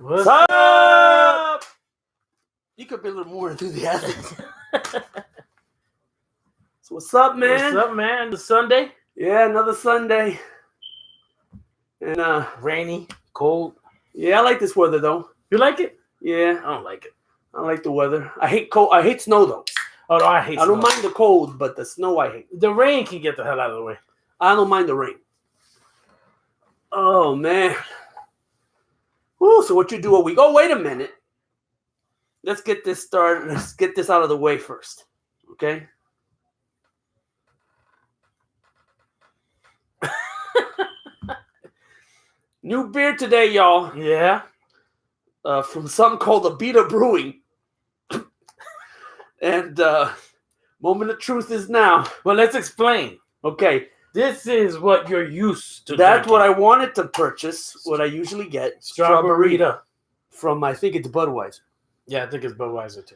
What's up? You could be a little more enthusiastic. So what's up, man? What's up, man? The Sunday? Yeah, another Sunday. And rainy, cold. Yeah, I like this weather though. You like it? Yeah, I don't like it. I like the weather. I hate cold. I hate snow though. Oh no, I hate snow. I don't mind the cold, but the snow I hate. The rain can get the hell out of the way. I don't mind the rain. Oh man. Woo, so what you do a week? Oh, wait a minute. Let's get this started. Let's get this out of the way first. Okay? New beer today, y'all. Yeah. From something called Abita Brewing. And moment of truth is now. Well, let's explain. Okay. This is what you're used to. That's drinking. what I wanted to purchase. What I usually get. Strawberry. From, I think it's Budweiser. Yeah, I think it's Budweiser too.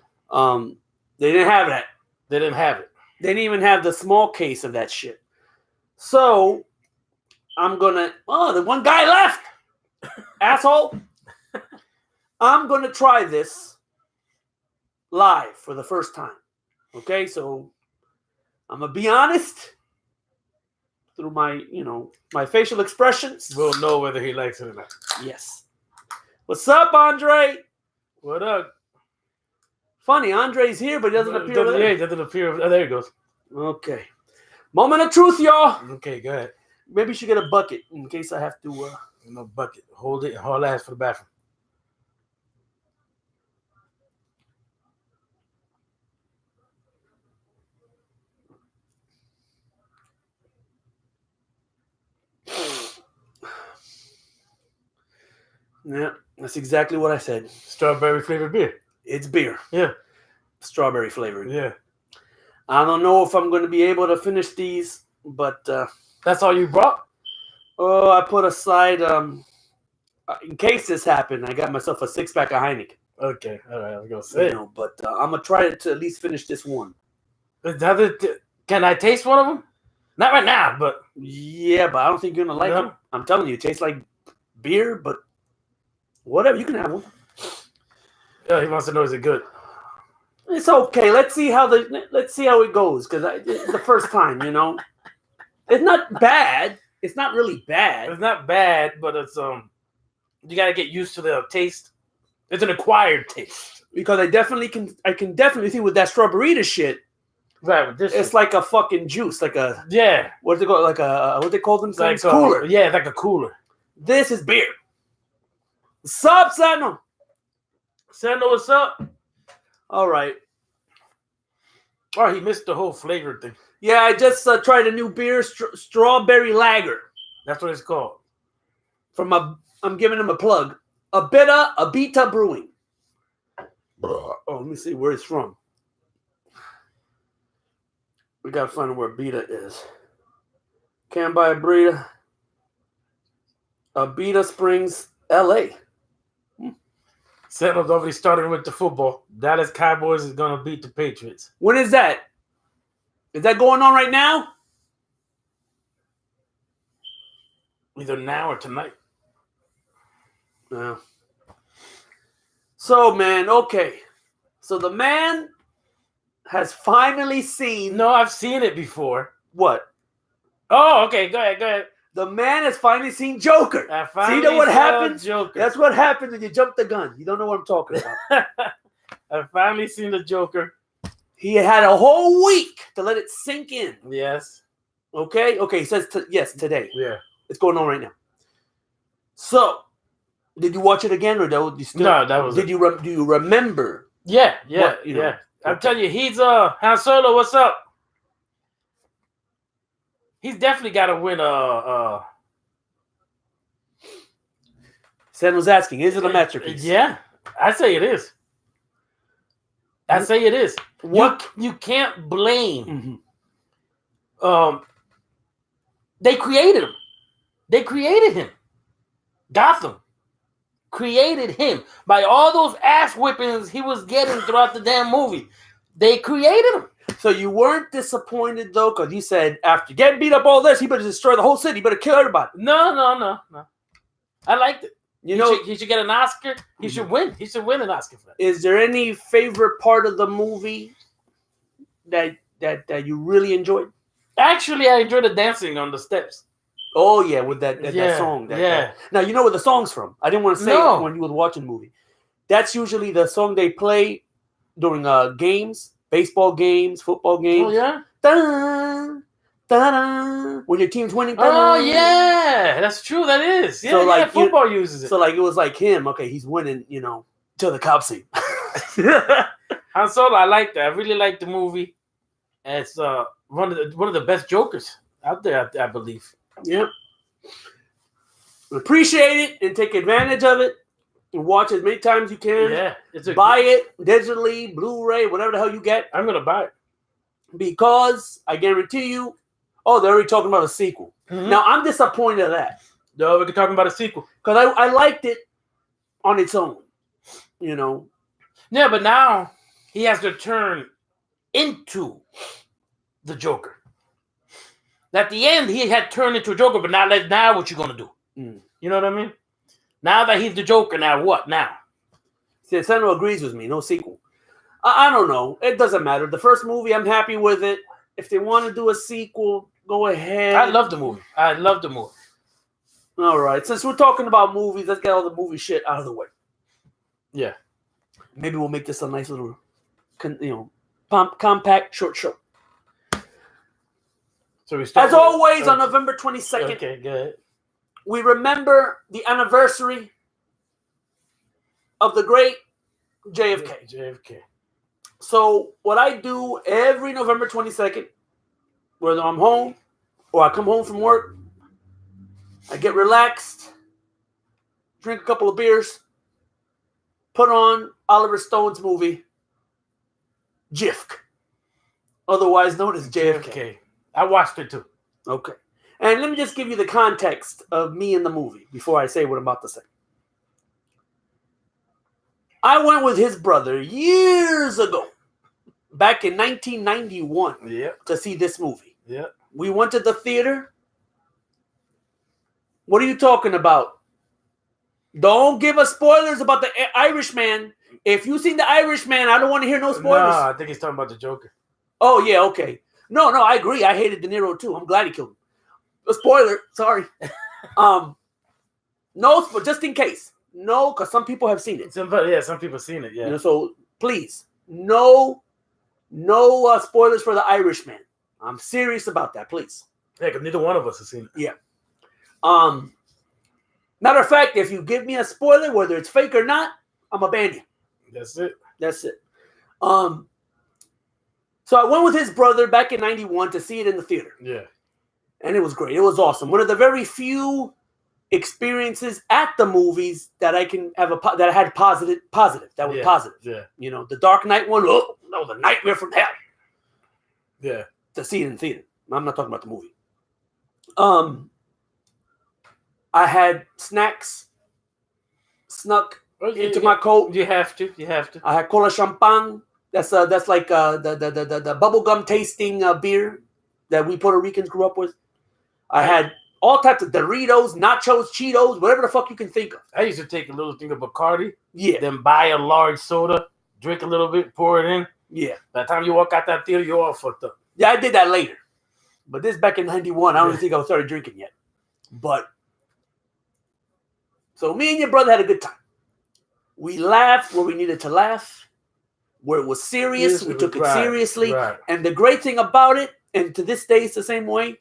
They didn't have that. They didn't have it. They didn't even have the small case of that shit. So I'm gonna. Oh, the one guy left. Asshole. I'm gonna try this live for the first time. Okay, so I'm gonna be honest through my, my facial expressions. We'll know whether he likes it or not. Yes. What's up, Andre? What up? Funny, Andre's here, but he doesn't appear there. Yeah, he doesn't appear. Oh, there he goes. Okay. Moment of truth, y'all. Okay, go ahead. Maybe you should get a bucket in case I have to. No bucket. Hold it. Hold ass for the bathroom. Yeah, that's exactly what I said. Strawberry flavored beer. It's beer. Yeah. Strawberry flavored. Yeah. I don't know if I'm going to be able to finish these, but that's all you brought? Oh, I put aside in case this happened. I got myself a 6-pack of Heineken. Okay, all right. I was gonna say, but I'm gonna try to at least finish this one. Can I taste one of them? Not right now, but yeah, but I don't think you're gonna like it. I'm telling you, it tastes like beer, but whatever. You can have one. Yeah, he wants to know is it good. It's okay. Let's see how it goes because it's the first time. It's not bad. It's not really bad. It's not bad, but it's you gotta get used to the taste. It's an acquired taste because I can definitely see with that strawberry shit. Right, with this it's shit. Like a fucking juice, like a yeah. What's it called? Like a what they call themselves? Like cooler. Yeah, like a cooler. This is beer. What's up, Sano? Sano, what's up? All right. Oh, he missed the whole flavor thing. Yeah, I just tried a new beer, strawberry lager. That's what it's called. I'm giving him a plug. Abita Brewing. Oh, let me see where it's from. We gotta find out where Abita is. Can't buy Abita. Abita Springs, LA. Sano's already started with the football. Dallas Cowboys is gonna beat the Patriots. When is that? Is that going on right now? Either now or tonight. Yeah. So, man, okay. So the man has finally seen... No, I've seen it before. What? Oh, okay. Go ahead. The man has finally seen Joker. See what happens? Joker. That's what happens when you jump the gun. You don't know what I'm talking about. I've finally seen the Joker. He had a whole week to let it sink in. Yes. Okay? Okay, he says yes, today. Yeah. It's going on right now. So, did you watch it again or do you still? No, that was do you remember? Yeah. What, I'm telling you, he's Han Solo, what's up? He's definitely got to win Sam was asking, is it a masterpiece? Yeah, I say it is. What you can't blame. They created him. Gotham created him by all those ass whippings he was getting throughout the damn movie. They created him. So you weren't disappointed though, because you said after getting beat up all this, he better destroy the whole city. He better kill everybody. No. I liked it. You know, he should get an Oscar. He should win. He should win an Oscar for that. is there any favorite part of the movie that you really enjoyed? Actually, I enjoy the dancing on the steps. Oh yeah, with that song. Now you know where the song's from. I didn't want to say it when you were watching the movie. That's usually the song they play during games, baseball games, football games. Oh yeah. Da, da, da, when your team's winning. Oh yeah, that's true. That is. Yeah, so, like, football uses it. So like it was like him. Okay, he's winning. You know, till the cops see. Han Solo, I like that. I really like the movie. It's one of the best Jokers out there, I believe. Yep. Appreciate it and take advantage of it and watch as many times you can. Yeah. Buy it digitally, Blu-ray, whatever the hell you get. I'm gonna buy it. Because I guarantee you, they're already talking about a sequel. Mm-hmm. Now I'm disappointed at that. No, we're talking about a sequel. Because I liked it on its own. You know. Yeah, but now he has to turn into the Joker. At the end, he had turned into a Joker, but now what you gonna do? You know what I mean? Now that he's the Joker, now what? Now? See, Seno agrees with me. No sequel. I don't know. It doesn't matter. The first movie, I'm happy with it. If they want to do a sequel, go ahead. I love the movie. All right. Since we're talking about movies, let's get all the movie shit out of the way. Yeah. Maybe we'll make this a nice little, compact short show. So we start as always, on November 22nd. Okay, good. We remember the anniversary of the great JFK. JFK. So what I do every November 22nd, whether I'm home or I come home from work, I get relaxed, drink a couple of beers, put on Oliver Stone's movie, JFK, otherwise known as JFK. I watched it too. Okay. And let me just give you the context of me in the movie before I say what I'm about to say. I went with his brother years ago, back in 1991, to see this movie. Yeah. We went to the theater. What are you talking about? Don't give us spoilers about the Irishman. If you've seen the Irishman, I don't want to hear no spoilers. No, I think he's talking about the Joker. Oh, yeah, okay. No, I agree. I hated De Niro too. I'm glad he killed him. A spoiler, sorry. No, but just in case. No, because some people have seen it. Some people have seen it, yeah. So please, no spoilers for the Irishman. I'm serious about that, please. Yeah, because neither one of us has seen it. Yeah. Matter of fact, if you give me a spoiler, whether it's fake or not, I'm gonna ban you. That's it. So I went with his brother back in 91 to see it in the theater. Yeah. And it was great. It was awesome. One of the very few experiences at the movies that I can have that I had positive. That was positive. Yeah. The Dark Knight one. Oh, that was a nightmare from hell. Yeah. To see it in theater. I'm not talking about the movie. I had snacks snuck into my coat. You have to. I had cola champagne. That's like the bubblegum tasting beer that we Puerto Ricans grew up with. I had all types of Doritos, nachos, Cheetos, whatever the fuck you can think of. I used to take a little thing of Bacardi. Yeah. Then buy a large soda, drink a little bit, pour it in. Yeah. By the time you walk out that theater, you're all fucked up. Yeah, I did that later. But this back in 91. I don't even think I started drinking yet. But so me and your brother had a good time. We laughed where we needed to laugh. Where it was serious, we took it seriously. Right. And the great thing about it, and to this day it's the same way,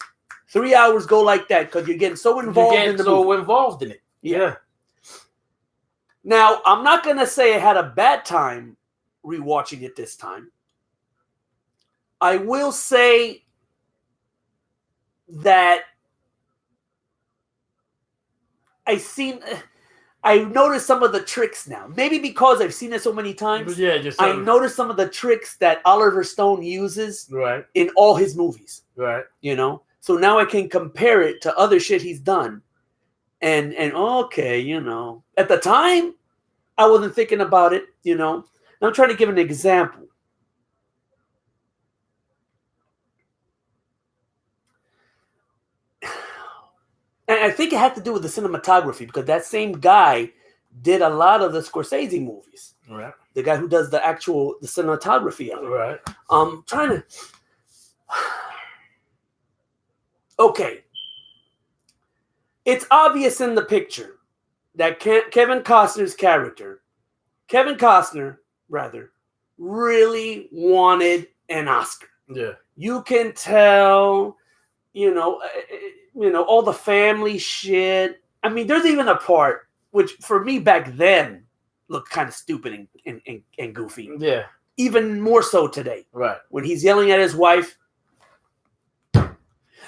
3 hours go like that because you're getting so involved in the movie. Involved in it. Yeah. Now, I'm not going to say I had a bad time rewatching it this time. I will say that I noticed some of the tricks now. Maybe because I've seen it so many times. I noticed some of the tricks that Oliver Stone uses in all his movies. Right. So now I can compare it to other shit he's done. And okay, At the time, I wasn't thinking about it, Now I'm trying to give an example. And I think it had to do with the cinematography because that same guy did a lot of the Scorsese movies. Right. The guy who does the cinematography on it. Right. Trying to. Okay. It's obvious in the picture that Kevin Costner, really wanted an Oscar. Yeah. You can tell, all the family shit. I mean, there's even a part which, for me back then, looked kind of stupid and goofy. Yeah. Even more so today. Right. When he's yelling at his wife.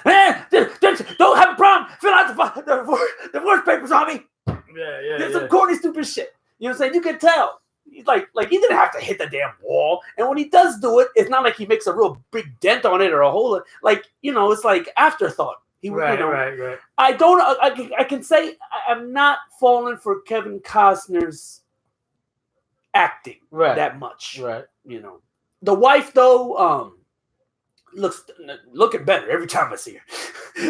Don't have a problem. Fill out the divorce papers on me. Yeah. There's some corny, stupid shit. You know what I'm saying? You can tell. He's like he didn't have to hit the damn wall. And when he does do it, it's not like he makes a real big dent on it or a hole. It's like afterthought. Right. I can say I'm not falling for Kevin Costner's acting that much. Right. The wife though, looking better every time I see her.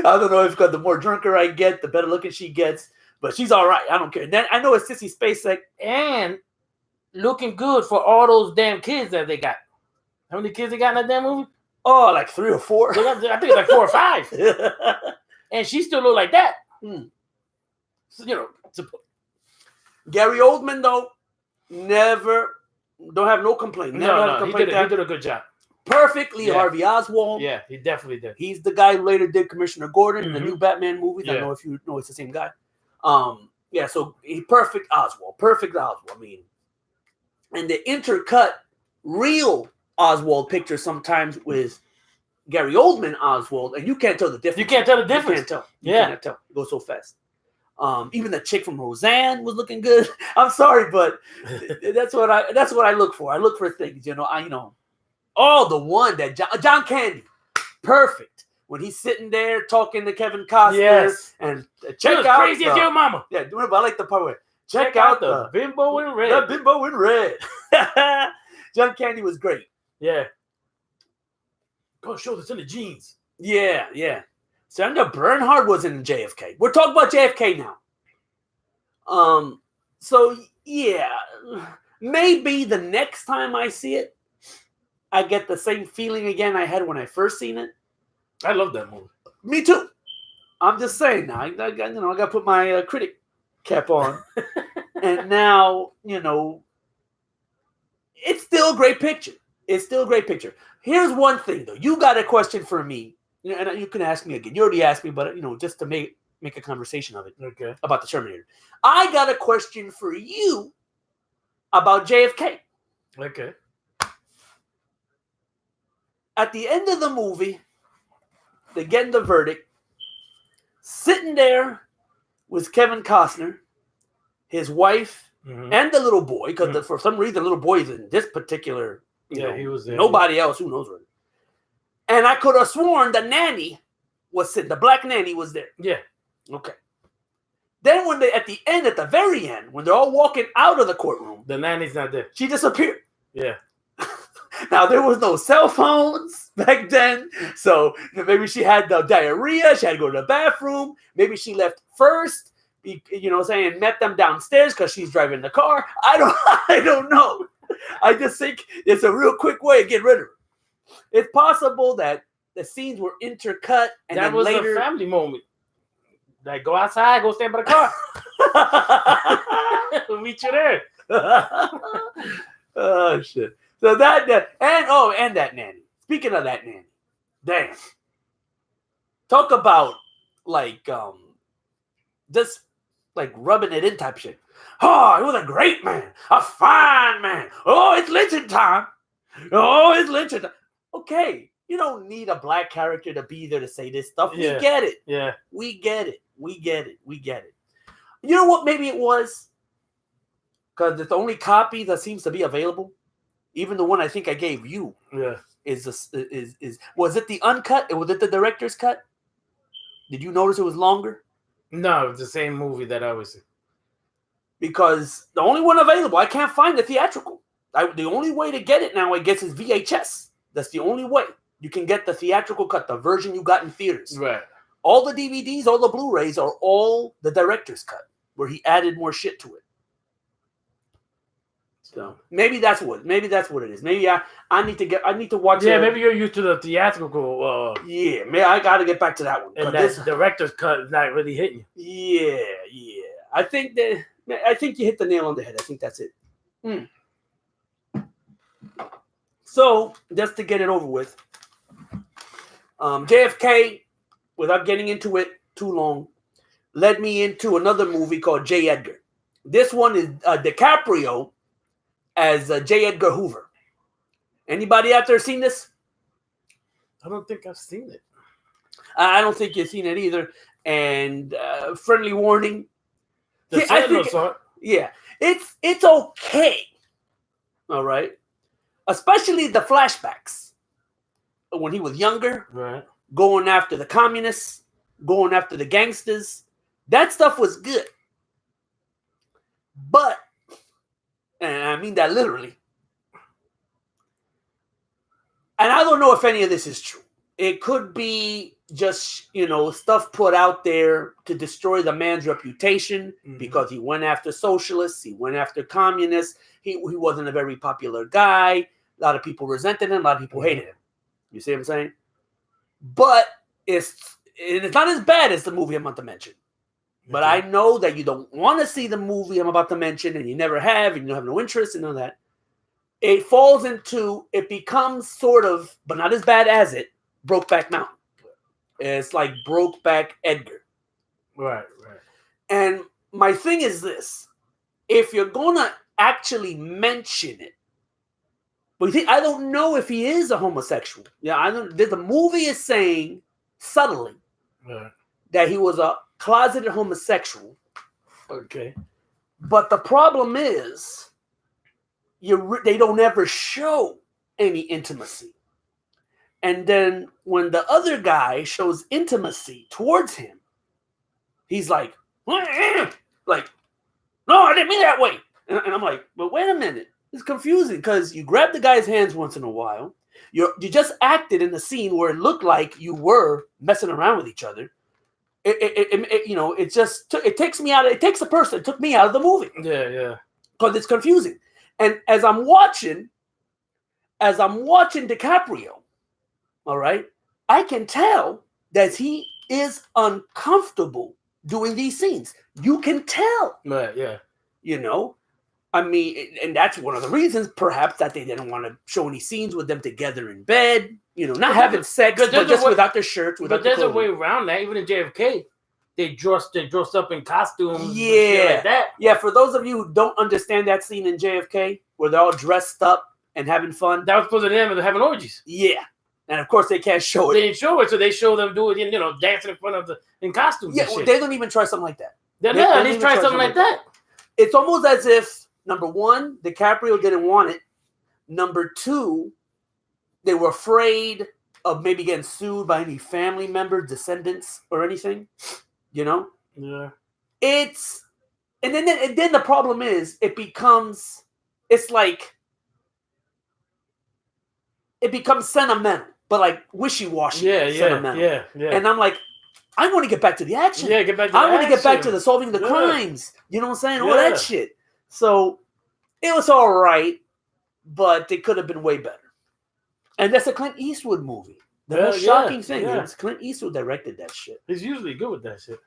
I don't know if the more drunker I get, the better looking she gets, but she's all right. I don't care. Then I know it's Sissy Spacek and looking good for all those damn kids that they got. How many kids they got in that damn movie? Oh, like 3 or 4. I think it's like 4 or 5. And she still look like that. So, Gary Oldman though, don't have no complaint. He did a good job. Perfectly, Harvey Oswald. Yeah, he definitely did. He's the guy who later did Commissioner Gordon in the new Batman movies. I don't know if you know it's the same guy. So he perfect Oswald. I mean, and the intercut real Oswald picture sometimes with Gary Oldman Oswald, and you can't tell the difference. You can't tell the difference. You can't tell. You can't tell. It goes so fast. Even the chick from Roseanne was looking good. I'm sorry, but that's what I look for. I look for things, Oh, the one that John Candy, perfect. When he's sitting there talking to Kevin Costner and check out crazy as your mama. Yeah, but I like the part where check out the bimbo in red. The bimbo in red. John Candy was great. Yeah. Go show this in the jeans. Yeah. Sandra Bernhard was in JFK. We're talking about JFK now. So yeah, maybe the next time I see it, I get the same feeling again I had when I first seen it. I love that movie. Me too. I'm just saying now. I got to put my critic cap on, and now it's still a great picture. Here's one thing though. You got a question for me, and you can ask me again. You already asked me, but just to make a conversation of it. Okay. About the Terminator. I got a question for you about JFK. Okay. At the end of the movie, they get the verdict. Sitting there was Kevin Costner, his wife, and the little boy, because for some reason the little boy is in this particular. He was there. Nobody else, who knows where. And I could have sworn the nanny was sitting. The black nanny was there. Yeah. Okay. Then when at the very end, when they're all walking out of the courtroom, the nanny's not there. She disappeared. Yeah. Now, there was no cell phones back then, so maybe she had the diarrhea. She had to go to the bathroom. Maybe she left first, and met them downstairs because she's driving the car. I don't know. I just think it's a real quick way to get rid of her. It's possible that the scenes were intercut, and that then was later a family moment. Like, go outside, go stand by the car. We'll meet you there. Oh shit. So that that nanny. Speaking of that nanny, damn. Talk about just rubbing it in type shit. Oh, he was a great man, a fine man. Oh, it's lynching time. Okay, you don't need a black character to be there to say this stuff. We get it. Yeah, we get it. You know what? Maybe it was because it's the only copy that seems to be available. Even the one I think I gave you, is was it the uncut? Was it the director's cut? Did you notice it was longer? No, it's the same movie that I was in. Because the only one available, I can't find the theatrical. The only way to get it now, I guess, is VHS. That's the only way you can get the theatrical cut, the version you got in theaters. Right. All the DVDs, all the Blu-rays are all the director's cut, where he added more shit to it. So maybe that's what it is. Maybe I need to watch. Yeah, maybe you're used to the theatrical. Yeah, maybe I got to get back to that one. And that director's cut is not really hitting you. Yeah. I think you hit the nail on the head. I think that's it. So just to get it over with, JFK, without getting into it too long, led me into another movie called J. Edgar. This one is DiCaprio as J. Edgar Hoover. Anybody out there seen this? I don't think I've seen it. I don't think you've seen it either. And friendly warning. Yeah, it's okay. All right. Especially the flashbacks. When he was younger. Right. Going after the communists. Going after the gangsters. That stuff was good. But, and I mean that literally, and I don't know if any of this is true. It could be just, stuff put out there to destroy the man's reputation because he went after socialists, he went after communists, he wasn't a very popular guy, a lot of people resented him, a lot of people hated him. You see what I'm saying? But it's not as bad as the movie I'm about to mention. But I know that you don't want to see the movie I'm about to mention, and you never have, and you don't have no interest in all that. It becomes sort of, but not as bad as it, Brokeback Mountain. It's like Brokeback Edgar. Right. And my thing is this. If you're going to actually mention it, but I don't know if he is a homosexual. Yeah, the movie is saying subtly that he was a closeted homosexual. Okay. But the problem is, they don't ever show any intimacy. And then when the other guy shows intimacy towards him, he's like, no, I didn't mean that way. And I'm like, but wait a minute. It's confusing because you grab the guy's hands once in a while. You just acted in the scene where it looked like you were messing around with each other. It takes me out. It takes a person. It took me out of the movie. Yeah. Because it's confusing. And as I'm watching DiCaprio, all right, I can tell that he is uncomfortable doing these scenes. You can tell. Right. Yeah. I mean, and that's one of the reasons, perhaps, that they didn't want to show any scenes with them together in bed. Not having sex, but just without their shirts. But there's a way around that. Even in JFK, they dressed up in costumes. Yeah, like that. Yeah. For those of you who don't understand that scene in JFK, where they're all dressed up and having fun, that was supposed to them and having orgies. Yeah, and of course they can't show it. They didn't show it, so they show them doing, dancing in front of in costumes. Yeah, they don't even try something like that. They try something like that. It's almost as if, number one, DiCaprio didn't want it. Number two, they were afraid of maybe getting sued by any family members, descendants, or anything. Yeah. And then the problem is, it becomes sentimental, but like wishy-washy. Sentimental. Yeah. And I'm like, I want to get back to the action. Yeah, get back to I want to get back to the solving the crimes. You know what I'm saying? All that shit. So it was all right, but it could have been way better. And that's a Clint Eastwood movie. The most shocking thing is Clint Eastwood directed that shit. He's usually good with that shit.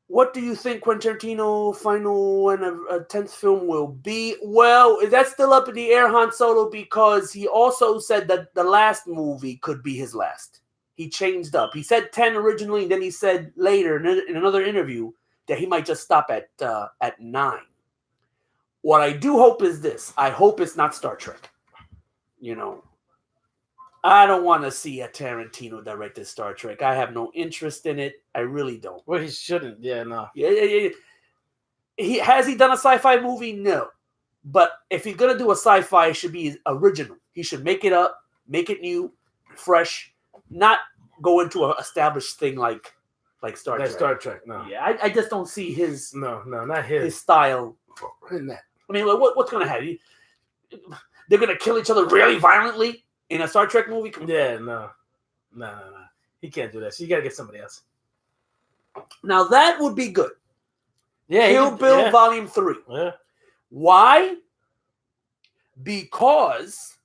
What do you think Quentin Tarantino's final and a 10th film will be? Well, that's still up in the air, Han Solo, because he also said that the last movie could be his last. He changed up. He said 10 originally, and then he said later in another interview that he might just stop at 9. What I do hope is this. I hope it's not Star Trek. I don't want to see a Tarantino directed Star Trek. I have no interest in it. I really don't. Well, he shouldn't. Yeah, no. Yeah. Has he done a sci-fi movie? No. But if he's gonna do a sci-fi, it should be original. He should make it up, make it new, fresh, not go into an established thing like Star Trek. Star Trek, no. Yeah, I just don't see his not his style in that. I mean, what's gonna happen? They're gonna kill each other really violently in a Star Trek movie? Yeah, no. He can't do that. So you gotta get somebody else. Now that would be good. Yeah, Kill Bill Volume 3. Yeah. Why? Because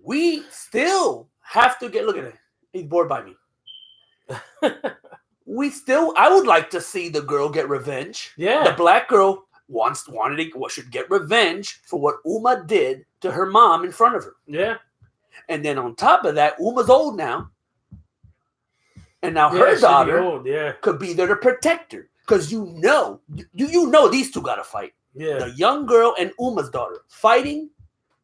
we still have to get. Look at it. He's bored by me. I would like to see the girl get revenge. Yeah. The black girl should get revenge for what Uma did to her mom in front of her. Yeah. And then on top of that, Uma's old now. And now her daughter could be there to protect her. Because you know these two got to fight. Yeah. The young girl and Uma's daughter fighting,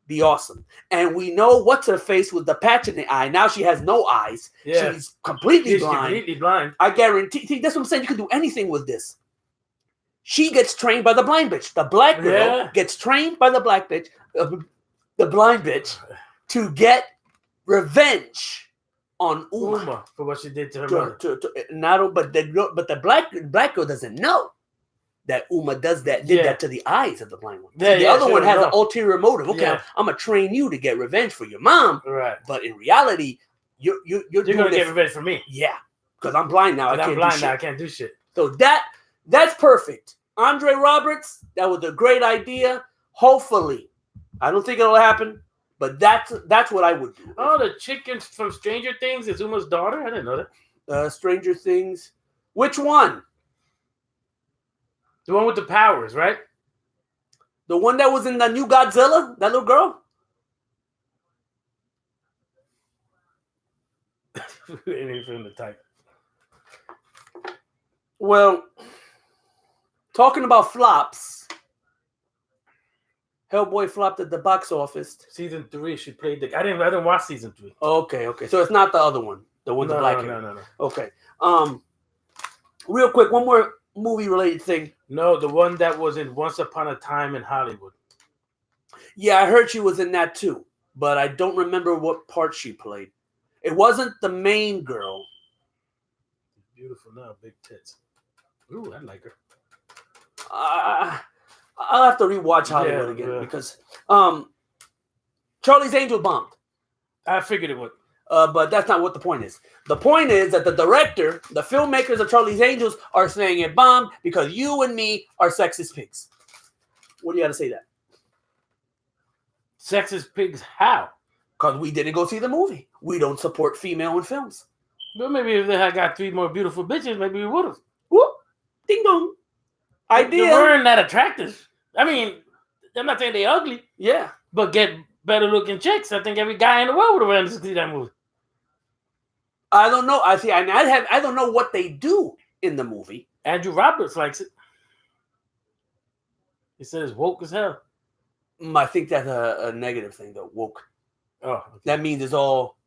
be awesome. And we know what's her face with the patch in the eye. Now she has no eyes. Yeah. She's completely blind. I guarantee. See, that's what I'm saying. You can do anything with this. She gets trained by the blind bitch. The black girl gets trained by the black bitch, the blind bitch, to get revenge on Uma for what she did to her mother. But the black girl doesn't know that Uma did that to the eyes of the blind one. Yeah, the other one has an ulterior motive. Okay, I'm gonna train you to get revenge for your mom. Right. But in reality, you're gonna get revenge for me. Yeah, because I'm blind now. I can't do shit. So that's perfect. Andre Roberts, that was a great idea. Hopefully, I don't think it'll happen, but that's what I would do. Oh, the chicken from Stranger Things is Uma's daughter? I didn't know that. Stranger Things. Which one? The one with the powers, right? The one that was in the new Godzilla? That little girl? Anything to type. Well, talking about flops, Hellboy flopped at the box office. Season 3, she played the. I didn't watch season 3. Okay. So it's not the other one. The one the black hair. No. Okay. Real quick, one more movie related thing. No, the one that was in Once Upon a Time in Hollywood. Yeah, I heard she was in that too, but I don't remember what part she played. It wasn't the main girl. Beautiful now, big tits. Ooh, I like her. I'll have to rewatch Hollywood again because Charlie's Angels bombed. I figured it would. But that's not what the point is. The point is that the director, the filmmakers of Charlie's Angels are saying it bombed because you and me are sexist pigs. What do you got to say to that? Sexist pigs how? Because we didn't go see the movie. We don't support female in films. Well, maybe if they had got 3 more beautiful bitches, maybe we would have. Whoop. Ding dong. Idea. They weren't that attractive. I mean, I'm not saying they ugly. Yeah. But get better looking chicks. I think every guy in the world would have wanted to see that movie. I don't know. I don't know what they do in the movie. Andrew Roberts likes it. He said it's woke as hell. I think that's a negative thing, though. Woke. Oh, okay. That means it's all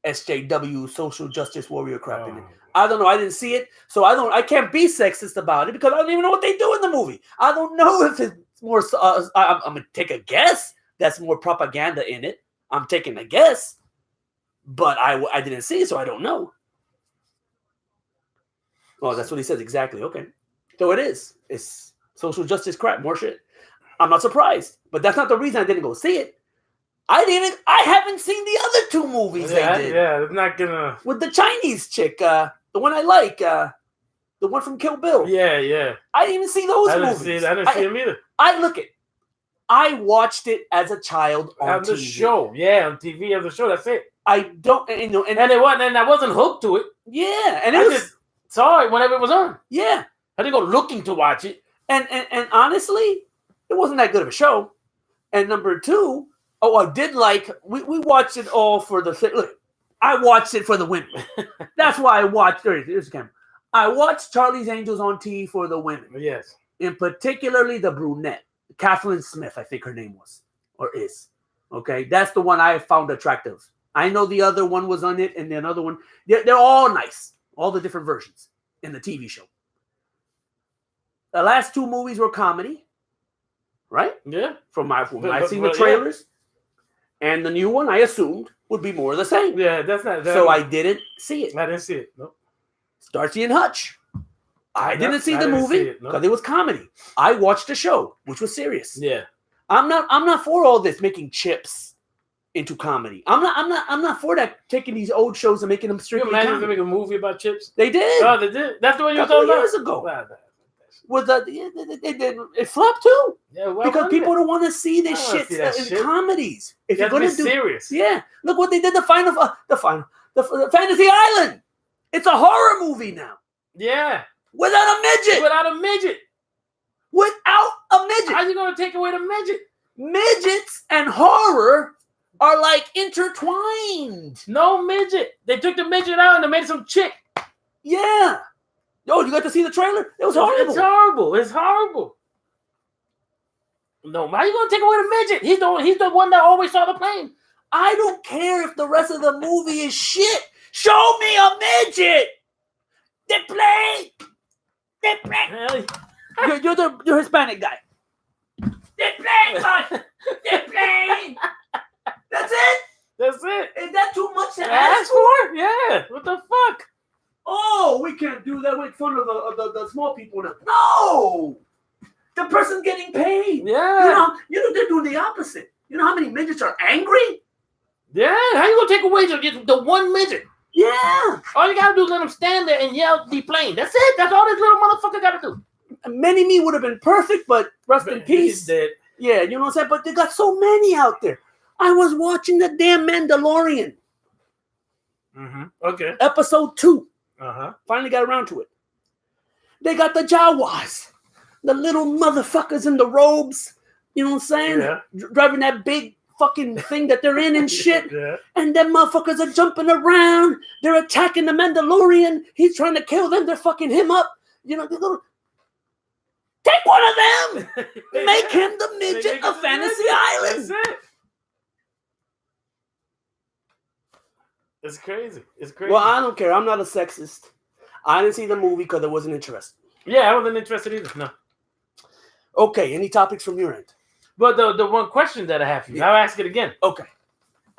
SJW, social justice warrior crap in it. I don't know. I didn't see it, so I can't be sexist about it because I don't even know what they do in the movie. I don't know if it's more. I'm gonna take a guess. That's more propaganda in it. I'm taking a guess, but I didn't see it, so I don't know. Oh, that's what he says exactly. Okay, so it is. It's social justice crap, more shit. I'm not surprised, but that's not the reason I didn't go see it. I haven't seen the other 2 movies they did. Yeah, it's not gonna with the Chinese chick, the one I like, the one from Kill Bill. Yeah. I didn't even see those movies. I didn't see them either. I watched it as a child on the TV. show. Yeah, on TV as a show. That's it. I don't, and it wasn't, and I wasn't hooked to it. Yeah, and I just saw it whenever it was on. Yeah, I didn't go looking to watch it. And honestly, it wasn't that good of a show. And number 2, I did like we watched it all for the look. I watched it for the women. That's why I watched. Here's the camera. I watched Charlie's Angels on TV for the women. Yes, in particularly the brunette, Kathleen Smith, I think her name was or is. Okay, that's the one I found attractive. I know the other one was on it, and the other one. They're all nice. All the different versions in the TV show. The last 2 movies were comedy, right? Yeah. From I seen the trailers, and the new one I assumed would be more of the same. Yeah, that's not. So I didn't see it. I didn't see it. Nope. Starsky and Hutch. I didn't see the movie because it was comedy. I watched the show, which was serious. Yeah. I'm not for all this making chips into comedy. I'm not for that. Taking these old shows and making them Can you strictly imagine if comedy. they make a movie about chips? They did. Oh, they did. That's the one you were Couple talking about years ago. Wow, With it flopped too. yeah, why Because wouldn't people it? don't want to see this I don't wanna shit see that in shit. comedies. If You you're have to gonna be do, serious. yeah, look what they did. The Fantasy Island. It's a horror movie now Yeah, without a midget. without a midget. Without a midget. How you gonna take away the midget? Midgets and horror are like intertwined. No midget. They took the midget out and they made some chick. Yeah. Oh, you got to see the trailer? It was horrible. It's horrible. It's horrible. No, how you gonna take away the midget? He's the one that always saw the plane. I don't care if the rest of the movie is shit. Show me a midget. The plane. The plane. Hell, You're Hispanic guy. The plane, son. The plane. That's it. That's it. Is that too much to Ask ask for? for? Yeah. What the fuck? Oh, we can't do that. Make fun of the small people now. No, the person getting paid. Yeah. You know they're doing the opposite. You know how many midgets are angry? Yeah. How you gonna take away the one midget? Yeah. All you gotta do is let him stand there and yell the plane. That's it. That's all this little motherfucker gotta do. Many-Me would have been perfect, but rest in peace. He's dead. Yeah, you know what I'm saying? But they got so many out there. I was watching the damn Mandalorian, Mm-hmm. Okay. episode 2. Uh-huh. Finally got around to it. They got the Jawas, the little motherfuckers in the robes. You know what I'm saying? Yeah. Driving that big fucking thing that they're in and shit. Yeah. And them motherfuckers are jumping around. They're attacking the Mandalorian. He's trying to kill them. They're fucking him up. You know, they go, take one of them. Make him the midget of Fantasy Island. That's it. It's crazy. It's crazy. Well, I don't care. I'm not a sexist. I didn't see the movie because I wasn't interested. Yeah, I wasn't interested either. No. Okay, any topics from your end? But the one question that I have for you, I'll ask it again. Okay.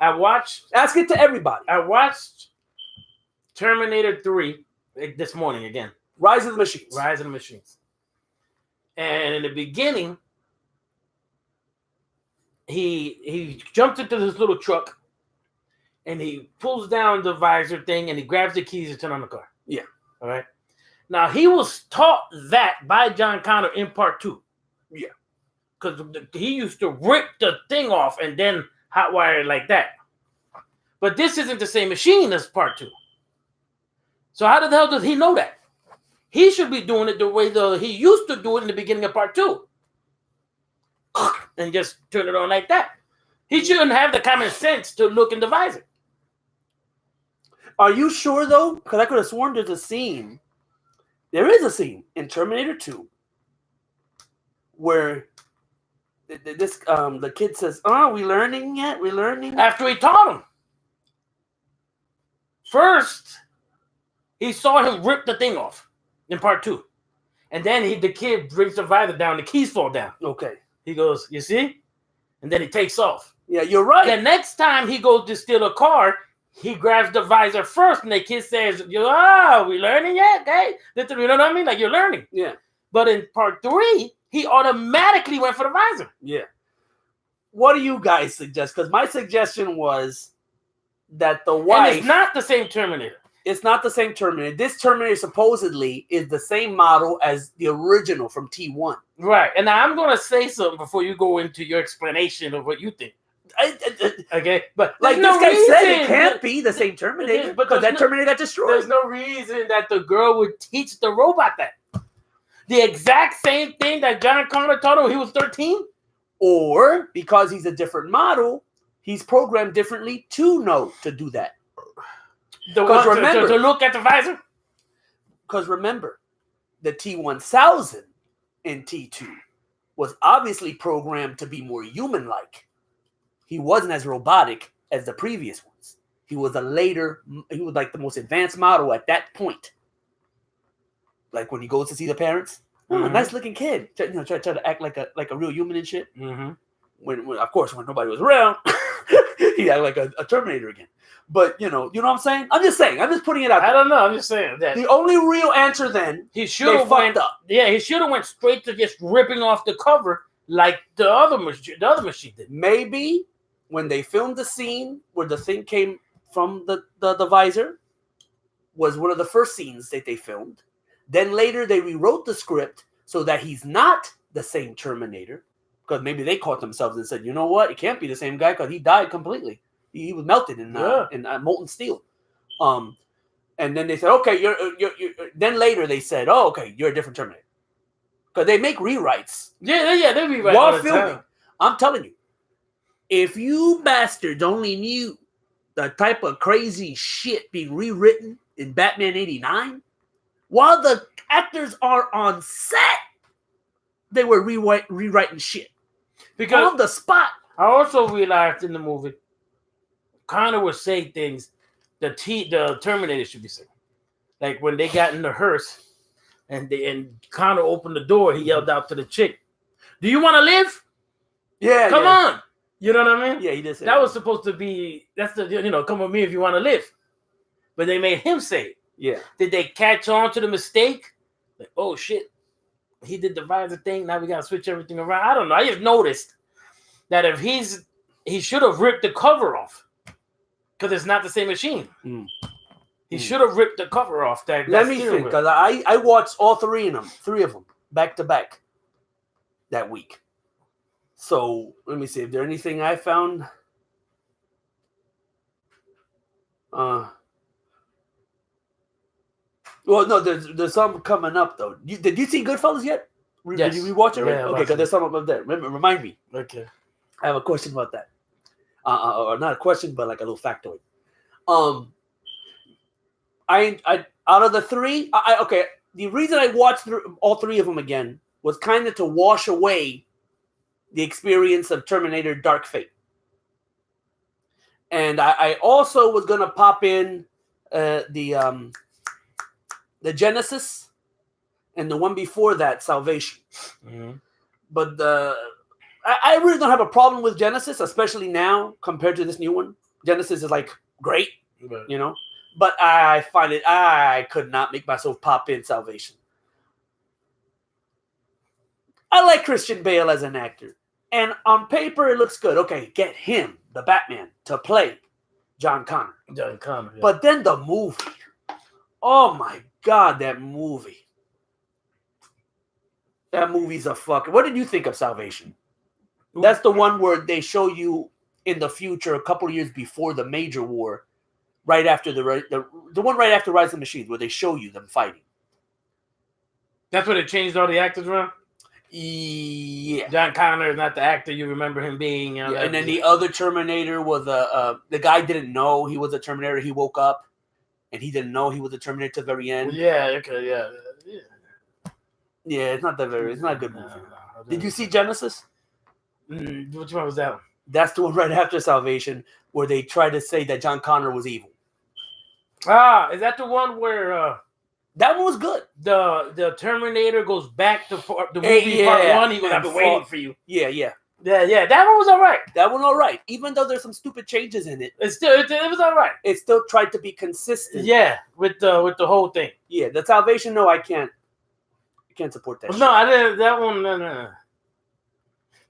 Ask it to everybody. I watched Terminator 3 this morning again. Rise of the Machines. Rise of the Machines. And in the beginning, he jumps into this little truck and he pulls down the visor thing and he grabs the keys to turn on the car. Yeah. All right. Now, he was taught that by John Connor in part 2. Yeah. Because he used to rip the thing off and then hotwire it like that. But this isn't the same machine as part 2. So how the hell does he know that? He should be doing it the way he used to do it in the beginning of part 2. And just turn it on like that. He shouldn't have the common sense to look in the visor. Are you sure, though? Because I could have sworn there's a scene. There is a scene in Terminator 2 where the kid says, "Oh, are we learning yet? We're learning." After he taught him. First, he saw him rip the thing off in part 2. And then the kid brings the visor down, the keys fall down. Okay. He goes, you see? And then he takes off. Yeah, you're right. The next time he goes to steal a car, he grabs the visor first, and the kid says, we learning yet? Okay? You know what I mean? Like, you're learning. Yeah. But in part 3, he automatically went for the visor. Yeah. What do you guys suggest? Because my suggestion was that the wife... And it's not the same Terminator. It's not the same Terminator. This Terminator supposedly is the same model as the original from T1. Right. And now I'm going to say something before you go into your explanation of what you think. Okay? But like this guy said, it can't be the same Terminator because that Terminator got destroyed. There's no reason that the girl would teach the robot that. The exact same thing that John Connor taught him when he was 13? Or because he's a different model, he's programmed differently to know to do that. Because remember, to look at the visor? Because remember, the T-1000 in T2 was obviously programmed to be more human-like. He wasn't as robotic as the previous ones. He was like the most advanced model at that point. Like when he goes to see the parents, nice looking kid. Try to act like a real human and shit. Mm-hmm. When of course when nobody was around, he acted like a Terminator again. But you know what I'm saying? I'm just saying. I'm just putting it out there. I don't know. I'm just saying that the only real answer then he should have went up. Yeah, he should have went straight to just ripping off the cover like the other machine did. Maybe when they filmed the scene where the thing came from the visor, was one of the first scenes that they filmed. Then later they rewrote the script so that he's not the same Terminator, because maybe they caught themselves and said, you know what, it can't be the same guy because he died completely. He was melted in molten steel. And then they said, okay, you're. Then later they said, oh, okay, you're a different Terminator, because they make rewrites. Yeah, they rewrite while all the filming. time. I'm telling you, if you bastards only knew the type of crazy shit being rewritten in Batman '89, while the actors are on set, they were rewriting shit Because on the spot. I also realized in the movie, Connor would say things the Terminator should be saying. Like when they got in the hearse and Connor opened the door, he yelled out to the chick, "Do you want to live? Yeah, Come on." You know what I mean? Yeah, he did say that was supposed to be, that's the, come with me if you want to live. But they made him say it. Yeah. Did they catch on to the mistake? Like, oh shit, he did the visor thing. Now we got to switch everything around. I don't know. I just noticed that if he should have ripped the cover off, because it's not the same machine. He should have ripped the cover off. Let me think, because I watched all three of them, back to back that week. So let me see if there's anything I found. Well, no, there's some coming up though. Did you see Goodfellas yet? Yes. Did you rewatch it? Yeah, okay, because there's some up there. Remind me. Okay. I have a question about that. Or not a question, but like a little factoid. I out of the three, okay. The reason I watched through all three of them again was kind of to wash away the experience of Terminator Dark Fate. And I also was going to pop in the Genesis and the one before that, Salvation. Mm-hmm. But I really don't have a problem with Genesis, especially now compared to this new one. Genesis is like great, But I find I could not make myself pop in Salvation. I like Christian Bale as an actor. And on paper, it looks good. Okay, get him, the Batman, to play John Connor. Yeah. But then the movie. Oh my God, that movie. That movie's a fucking... What did you think of Salvation? That's the one where they show you in the future, a couple of years before the major war, right after the one right after Rise of the Machines, where they show you them fighting. That's where they changed all the actors around? Yeah. John Connor is not the actor you remember him being. And then the other Terminator was the guy didn't know he was a Terminator. He woke up and he didn't know he was a Terminator to the very end. Yeah, okay, yeah. Yeah, it's not a good movie. Did you see Genesis? Which one was that one? That's the one right after Salvation, where they try to say that John Connor was evil. Is that the one where that one was good? The Terminator goes back to the movie part one. He goes, "I've been waiting for you." Yeah. That one was all right. That one all right. Even though there's some stupid changes in it, it was all right. It still tried to be consistent. Yeah, with the whole thing. Yeah, the Salvation. No, I can't support that. No, I didn't. That one. No.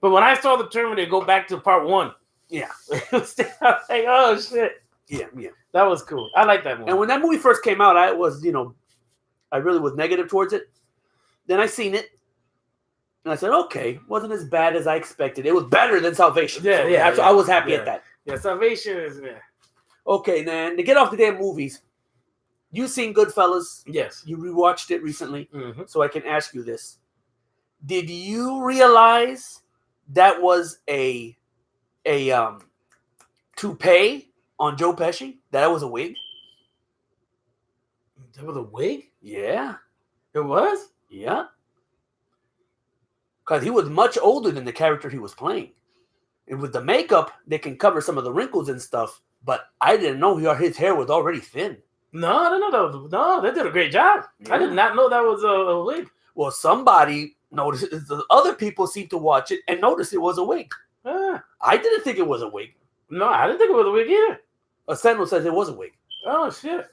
But when I saw the Terminator go back to part one, yeah, I was like, oh shit. Yeah. That was cool. I like that movie. And when that movie first came out, I was, I really was negative towards it. Then I seen it, and I said, okay, wasn't as bad as I expected. It was better than Salvation. I was happy at that. Yeah, Salvation is. Yeah. Okay, man. To get off the damn movies, you seen Goodfellas? Yes. You rewatched it recently, Mhm. so I can ask you this: did you realize that was a toupee on Joe Pesci? That was a wig? That was a wig? Yeah. It was? Yeah. Because he was much older than the character he was playing. And with the makeup, they can cover some of the wrinkles and stuff, but I didn't know his hair was already thin. No, I didn't know that. No, they did a great job. Yeah. I did not know that was a wig. Well, somebody noticed it. The other people seemed to watch it and notice it was a wig. I didn't think it was a wig. No, I didn't think it was a wig either. Ascendo says it was a wig. Oh, shit.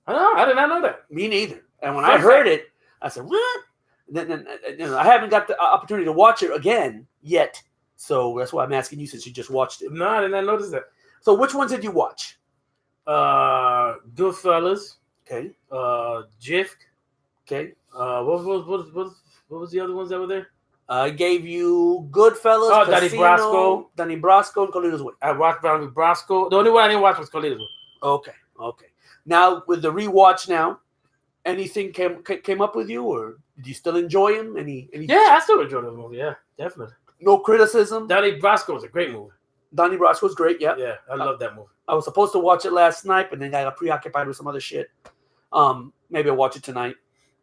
I did not know that. Me neither. And when I heard it, I said, what? Then I haven't got the opportunity to watch it again yet. So that's why I'm asking you since you just watched it. No, I did not notice that. So which ones did you watch? Goodfellas. Okay. Jif. Okay. What was the other ones that were there? I gave you Goodfellas, Oh, Casino, Donnie Brasco, and Carlito's Way. I watched Donnie Brasco. The only one I didn't watch was Carlito's Way. Okay. Now with the rewatch now, anything came up with you, or did you still enjoy him? Any? Yeah, I still enjoyed the movie. Yeah, definitely. No criticism. Donnie Brasco was a great movie. Donnie Brasco was great. Yeah. Yeah, I love that movie. I was supposed to watch it last night, but then I got preoccupied with some other shit. Maybe I'll watch it tonight.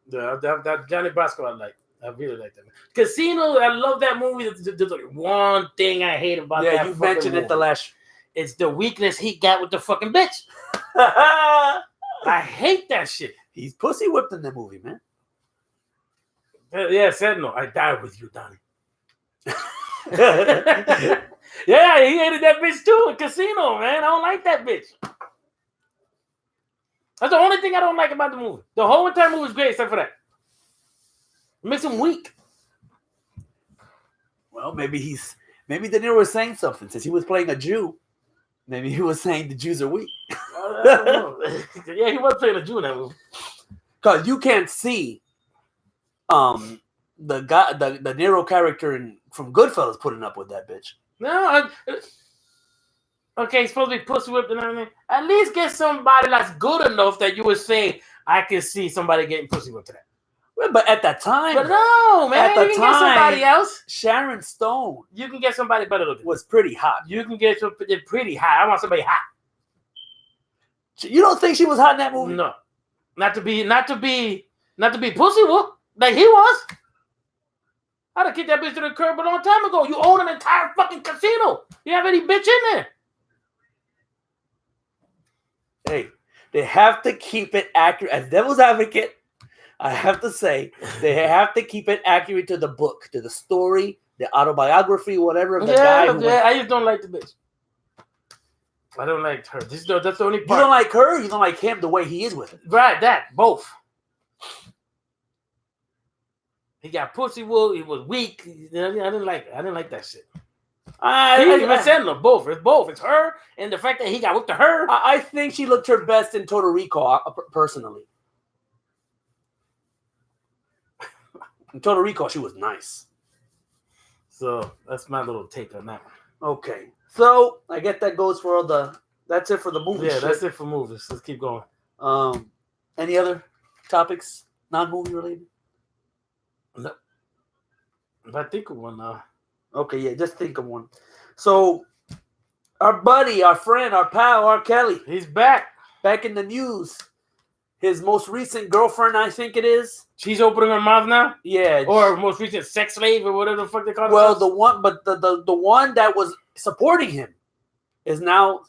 Yeah, that Donnie Brasco I like. I really like that. Casino, I love that movie. There's only one thing I hate about that. Yeah, you mentioned movie. it the last. It's the weakness he got with the fucking bitch. I hate that shit. He's pussy whipped in that movie, man. Yeah, Sentinel. I died with you, Donnie. Yeah, he hated that bitch too in Casino, man. I don't like that bitch. That's the only thing I don't like about the movie. The whole entire movie is great except for that. It makes him weak. Well, maybe De Niro was saying something since he was playing a Jew. Maybe he was saying the Jews are weak. I don't know. Yeah, he was playing a Jew in that movie. Because you can't see the Niro character from Goodfellas putting up with that bitch. No, okay, he's supposed to be pussy whipped and everything. At least get somebody that's good enough that you would say, I can see somebody getting pussy whipped to that. Well, but at that time, But no, man, you can get somebody else. Sharon Stone You can get somebody better looking. was pretty hot. You can get somebody pretty hot. I want somebody hot. You don't think she was hot in that movie? No, not to be pussy whoop like he was. I'd have kicked that bitch to the curb a long time ago. You own an entire fucking casino. You have any bitch in there? Hey, they have to keep it accurate. As devil's advocate, I have to say they have to keep it accurate to the book, to the story, the autobiography, whatever of the guy. I just don't like the bitch. I don't like her. That's the only part. You don't like her. You don't like him the way he is with it. Right, that both. He got pussy wool. He was weak. I didn't like that shit. I said no, both. It's both. It's her and the fact that he got whipped to her. I think she looked her best in Total Recall, personally. In Total Recall, she was nice. So that's my little take on that one. Okay, so I guess that goes for all the. That's it for the movie. Yeah, that's it for movies. Let's keep going. Any other topics, non-movie related? No. If I think of one now. Okay, yeah, just think of one. So, our buddy, our friend, our pal, R. Kelly. He's back. Back in the news. His most recent girlfriend, I think it is. She's opening her mouth now? Yeah. Or most recent sex slave or whatever the fuck they call it. Well, the one that was supporting him is now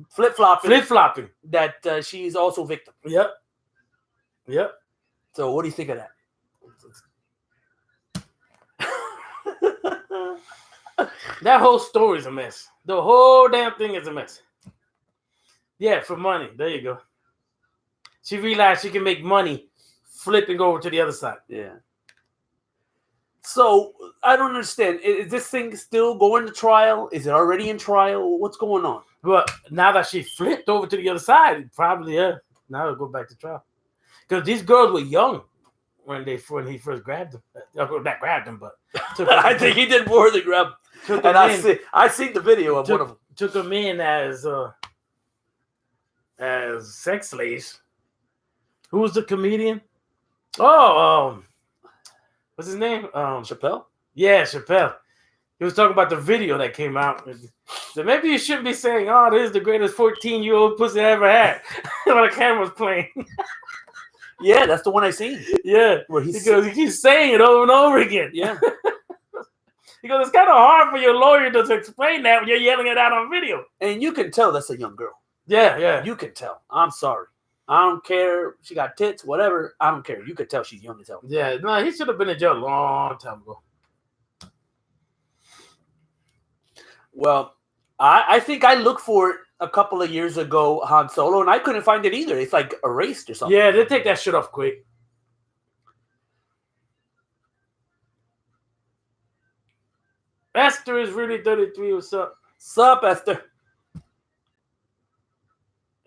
flip-flopping. That she's also victim. Yep. So what do you think of that? That whole story is a mess. The whole damn thing is a mess. Yeah, for money. There you go. She realized she can make money flipping over to the other side. Yeah. So I don't understand. Is this thing still going to trial? Is it already in trial? What's going on? But now that she flipped over to the other side, probably now it'll go back to trial. Because these girls were young when he first grabbed them. Not grabbed them, but I think he did more than grab. And I seen the video of one of them. Took them in as sex slaves. Who was the comedian? Oh, what's his name? Chappelle? Yeah, Chappelle. He was talking about the video that came out. So maybe you shouldn't be saying, "Oh, this is the greatest 14-year-old pussy I ever had," when the camera's playing. Yeah, that's the one I seen. Yeah, where he keeps saying it over and over again. Yeah. He goes, it's kind of hard for your lawyer to explain that when you're yelling it out on video. And you can tell that's a young girl. Yeah. You can tell. I'm sorry. I don't care. She got tits, whatever. I don't care. You could tell she's young as hell. Yeah, no, he should have been in jail a long time ago. Well, I think I looked for it a couple of years ago, Han Solo, and I couldn't find it either. It's like erased or something. Yeah, they take that shit off quick. Esther is really 33. What's up? Sup, Esther?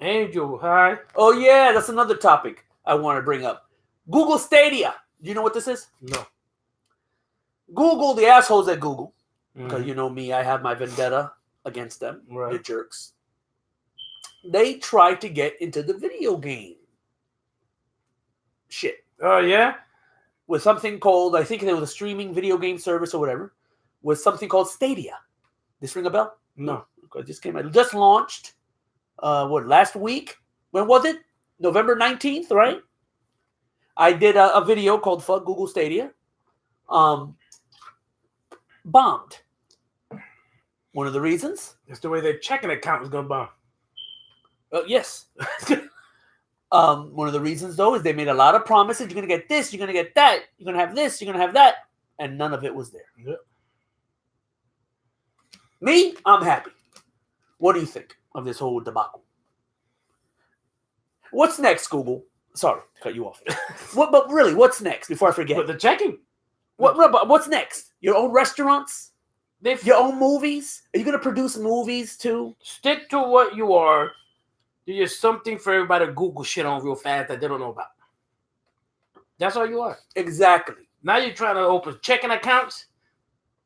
Angel, hi. Oh, yeah, that's another topic I want to bring up. Google Stadia. Do you know what this is? No. Google, the assholes at Google, because Mhm. you know me, I have my vendetta against them, Right. the jerks. They tried to get into the video game shit Oh, yeah? with something called, I think it was a streaming video game service or whatever, with something called Stadia. This ring a bell? No. It just came out. It just launched, last week? When was it? November 19th, right? I did a video called Fuck Google Stadia. Bombed. One of the reasons? That's the way their checking account was going to bomb. Yes. One of the reasons, though, is they made a lot of promises. You're going to get this, you're going to get that, you're going to have this, you're going to have that, and none of it was there. Yep. Me, I'm happy. What do you think of this whole debacle? What's next, Google? Sorry to cut you off. But really, what's next? Before I forget. But the checking. What's next? Your own restaurants? They Your own movies? Are you going to produce movies, too? stick to what you are. There's something for everybody to Google shit on real fast that they don't know about. That's all you are. Exactly. Now you're trying to open checking accounts.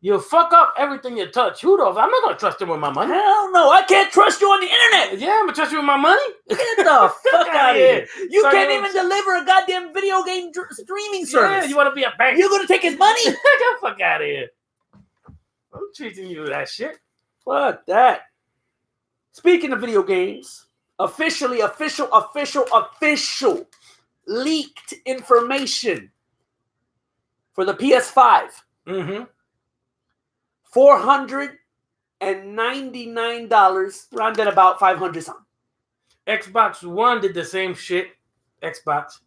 You'll fuck up everything you touch. Who knows? I'm not going to trust them with my money. Hell no, I can't trust you on the internet. Yeah, I'm going to trust you with my money. Get the fuck out of here. You So can't you- even deliver a goddamn video game streaming Yeah, service. you want to be a bank. You're going to take his money? Get the fuck out of here. I'm treating you with that shit. Fuck that. Speaking of video games, official leaked information for the PS5. Mm-hmm. $499, rounded about 500 something. Xbox One did the same shit. Xbox.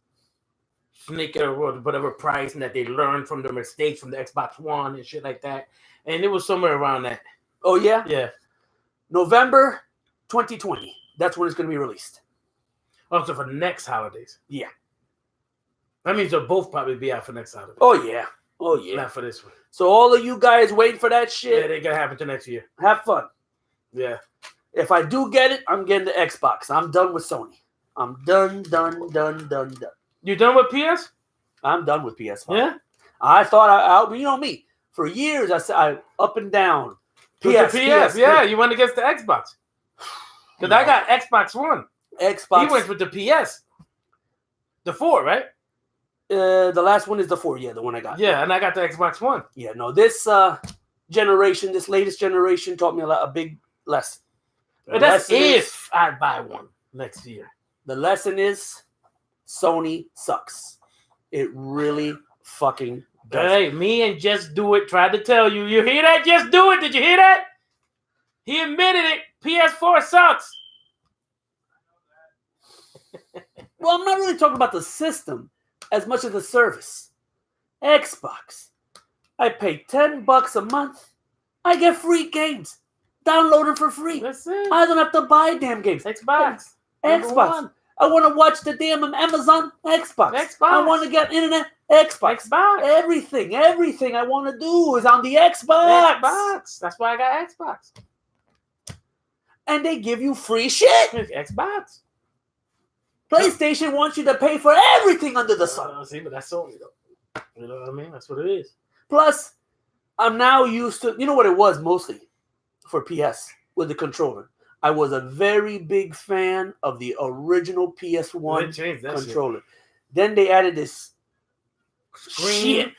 Sneak it or whatever price, and that they learned from their mistakes from the Xbox One and shit like that. And it was somewhere around that. Oh, yeah? Yeah. November 2020. That's when it's going to be released. Also for next holidays. Yeah. That means they'll both probably be out for next holiday. Oh, yeah. Oh, yeah. Not for this one. So all of you guys waiting for that Yeah, shit, they gonna happen to next year. have fun. Yeah. If I do get it, I'm getting the Xbox. I'm done with Sony. I'm done. You done with PS? I'm done with PS5. Yeah. I thought you know me. For years, I said I up and down. With the PS. Yeah, you went against the Xbox. Because I got Xbox One. Xbox. He went with the PS. The 4, right? The last one is the 4. Yeah, the one I got. Yeah, and I got the Xbox One. Yeah, no, this generation, this latest generation taught me a big lesson. But that's if I buy one next year. The lesson is Sony sucks. It really fucking does. Hey, me and Just Do It tried to tell you. You hear that? Just Do It. Did you hear that? He admitted it. PS4 sucks. Well, I'm not really talking about the system as much as the service. Xbox. I pay $10 a month. I get free games. Download them for free. That's it. I don't have to buy damn games. Xbox. Number Xbox. one. I want to watch the damn Amazon. Xbox. I want to get internet. Xbox. Xbox. Everything I want to do is on the Xbox. Xbox. That's why I got Xbox. And they give you free shit. Xbox. PlayStation wants you to pay for everything under the sun. See, but that's Sony though. You know what I mean? That's what it is. Plus, I'm now used to, you know what it was mostly for PS with the controller. I was a very big fan of the original PS1 They changed that controller. Shit. Then they added this screen. Shit.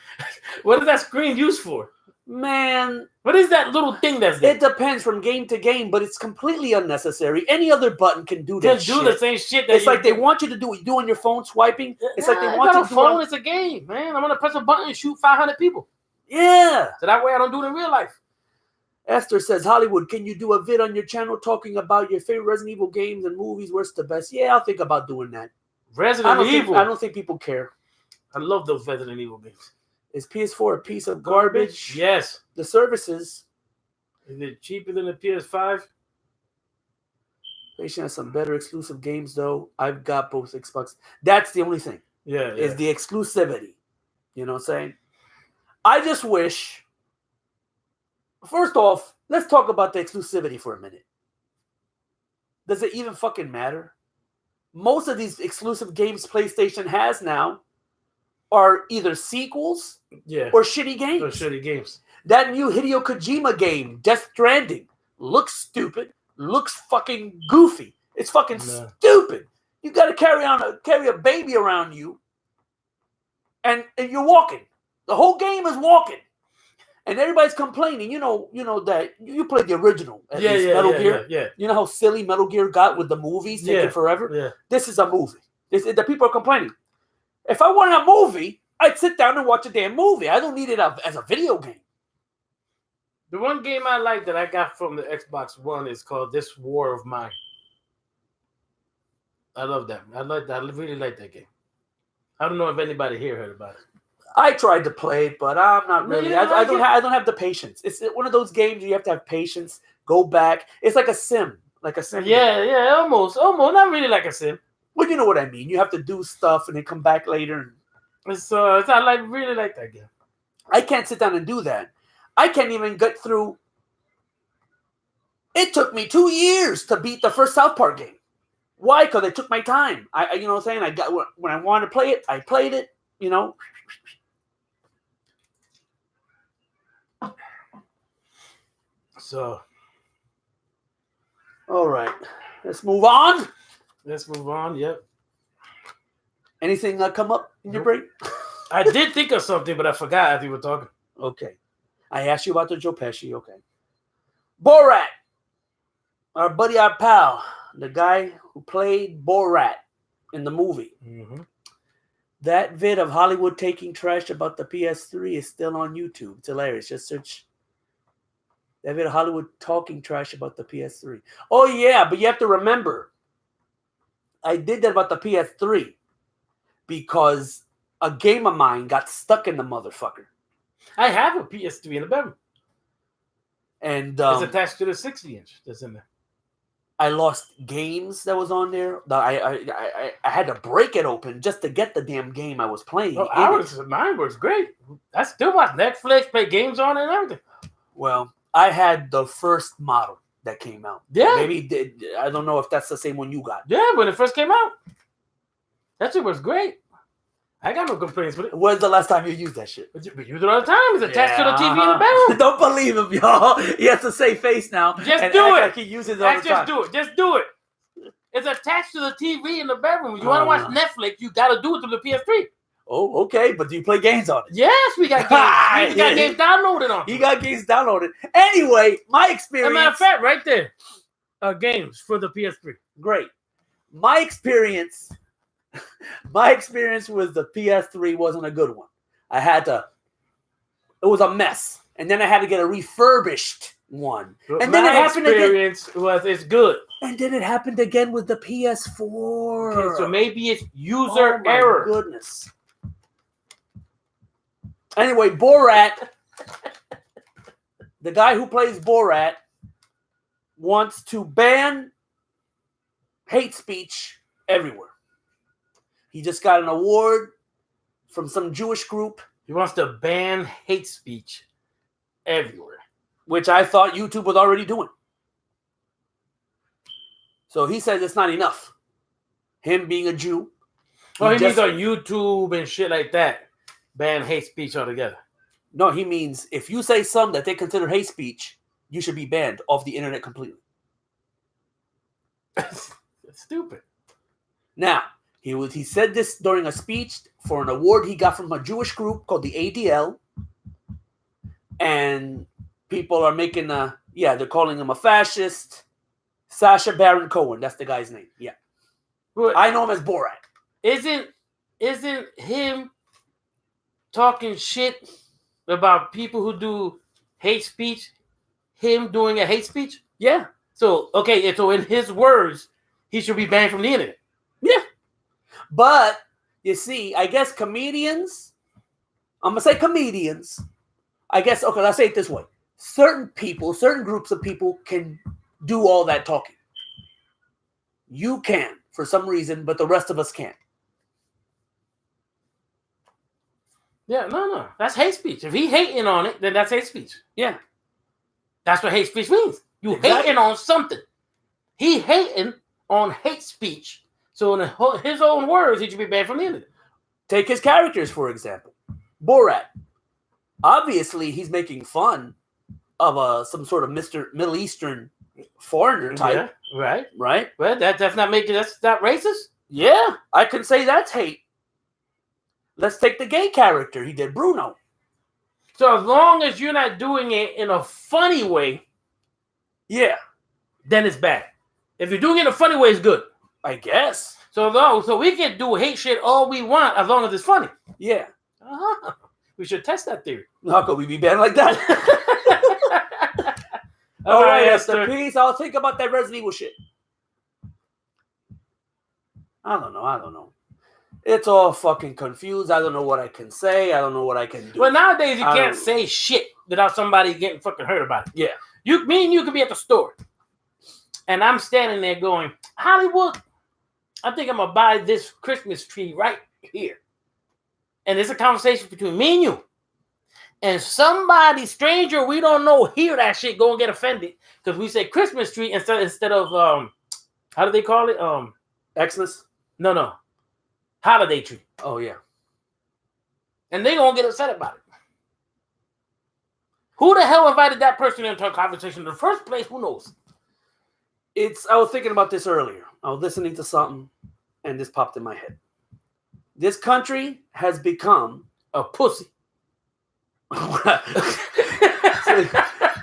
What is that screen used for? Man, what is that little thing that's there? It depends from game to game, but it's completely unnecessary. Any other button can do that. Do the same shit. That it's like they want you to do what you do on your phone swiping. It's like they want you you to do phone. It's a game, man. I'm gonna press a button and shoot 500 people. Yeah. So that way I don't do it in real life. Esther says, Hollywood, can you do a vid on your channel talking about your favorite Resident Evil games and movies? What's the best? Yeah, I'll think about doing that. Resident Evil. I don't think people care. I love those Resident Evil games. Is PS4 a piece of garbage? Yes. The services. Is it cheaper than the PS5? PlayStation has some better exclusive games, though. I've got both Xbox. That's the only thing. Yeah. Is the exclusivity. You know what I'm saying? I just wish First off, let's talk about the exclusivity for a minute. Does it even fucking matter? Most of these exclusive games PlayStation has now are either sequels or shitty games. That new Hideo Kojima game, Death Stranding, looks stupid, looks fucking goofy. It's fucking stupid. You got to carry a baby around you, and you're walking. The whole game is walking, and everybody's complaining. You know that you played the original, Metal Gear. Yeah. You know how silly Metal Gear got with the movies taking forever. Yeah. This is a movie. The people are complaining. If I wanted a movie, I'd sit down and watch a damn movie. I don't need it as a video game. The one game I like that I got from the Xbox One is called This War of Mine. I love that. I really like that game. I don't know if anybody here heard about it. I tried to play it, but I'm not really. Yeah, I don't have the patience. It's one of those games you have to have patience. Go back. It's like a sim. Yeah, almost. Not really like a sim. Well, you know what I mean. You have to do stuff and then come back later. I really like that game. I can't sit down and do that. I can't even get through. It took me 2 years to beat the first South Park game. Why? Because I took my time. You know what I'm saying? When I wanted to play it, I played it. You know. So. All right. Let's move on. Yep. Anything come up in your brain? I did think of something, but I forgot as you were talking. Okay. I asked you about the Joe Pesci. Okay. Borat. Our buddy, our pal. The guy who played Borat in the movie. Mm-hmm. That vid of Hollywood taking trash about the PS3 is still on YouTube. It's hilarious. Just search that vid of Hollywood talking trash about the PS3. Oh, yeah, but you have to remember, I did that about the PS3 because a game of mine got stuck in the motherfucker. I have a PS3 in the bedroom. And it's attached to the 60-inch that's in there. I lost games that was on there. I had to break it open just to get the damn game I was playing. Mine was great. I still watch Netflix, play games on it and everything. Well, I had the first model that came out. Yeah. Maybe, I don't know if that's the same one you got. Yeah, when it first came out. That shit was great. I got no complaints with it. When's the last time you used that shit? We use it all the time. It's attached to the TV in the bedroom. Don't believe him, y'all. He has to say face now. Just do it. Like he uses it all the time. Just do it. It's attached to the TV in the bedroom. If you want to watch Netflix, you got to do it through the PS3. Oh, okay. But do you play games on it? Yes, we got games. We got games downloaded on it. He got games downloaded. Anyway, my experience. As a matter of fact, right there. Games for the PS3. Great. My experience with the PS3 wasn't a good one. It was a mess. And then I had to get a refurbished one. But and then it happened again. It's good. And then it happened again with the PS4. Okay, so maybe it's user error. Goodness. Anyway, Borat, the guy who plays Borat, wants to ban hate speech everywhere. He just got an award from some Jewish group. He wants to ban hate speech everywhere. Which I thought YouTube was already doing. So he says it's not enough. Him being a Jew. Oh, he means on YouTube and shit like that. Ban hate speech altogether. No, he means if you say something that they consider hate speech, you should be banned off the internet completely. That's stupid. Now, he said this during a speech for an award he got from a Jewish group called the ADL. And people are making they're calling him a fascist. Sacha Baron Cohen, that's the guy's name. Yeah. But I know him as Borat. Isn't him talking shit about people who do hate speech, him doing a hate speech? Yeah. So in his words, he should be banned from the internet. Yeah. But, you see, I guess comedians, I'm going to say comedians, let's say it this way. Certain groups of people can do all that talking. You can, for some reason, but the rest of us can't. Yeah, no. That's hate speech. If he hating on it, then that's hate speech. Yeah. That's what hate speech means. You Exactly. hating on something. He hating on hate speech. So in his own words, he should be banned from the internet. Take his characters, for example. Borat. Obviously, he's making fun of some sort of Middle Eastern foreigner type. Yeah, right. Right? Well, that's not racist. Yeah, I can say that's hate. Let's take the gay character he did, Bruno. So as long as you're not doing it in a funny way, yeah, then it's bad. If you're doing it in a funny way, it's good. I guess. So we can do hate shit all we want as long as it's funny. Yeah. Uh-huh. We should test that theory. How could we be banned like that? All right, Esther. Peace. I'll think about that Resident Evil shit. I don't know. It's all fucking confused. I don't know what I can say. I don't know what I can do. Well, nowadays you can't say shit without somebody getting fucking hurt about it. Yeah. Me and you could be at the store, and I'm standing there going, Hollywood, I think I'm gonna buy this Christmas tree right here. And it's a conversation between me and you. And somebody stranger we don't know hear that shit, go and get offended because we say Christmas tree instead of how do they call it? Xmas? No. Holiday tree. Oh yeah. And they gonna get upset about it. Who the hell invited that person into a conversation in the first place? Who knows? I was thinking about this earlier. I was listening to something and this popped in my head. This country has become a pussy.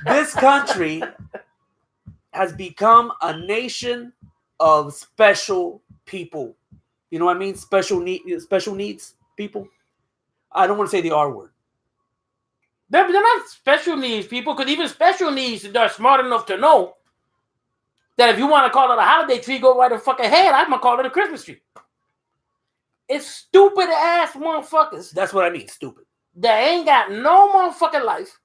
This country has become a nation of special people. You know what I mean? Special needs people. I don't want to say the R word. They're not special needs people, because even special needs are smart enough to know that if you want to call it a holiday tree, go right the fucking ahead. I'm gonna call it a Christmas tree. It's stupid ass motherfuckers. That's what I mean, stupid. That ain't got no motherfucking life.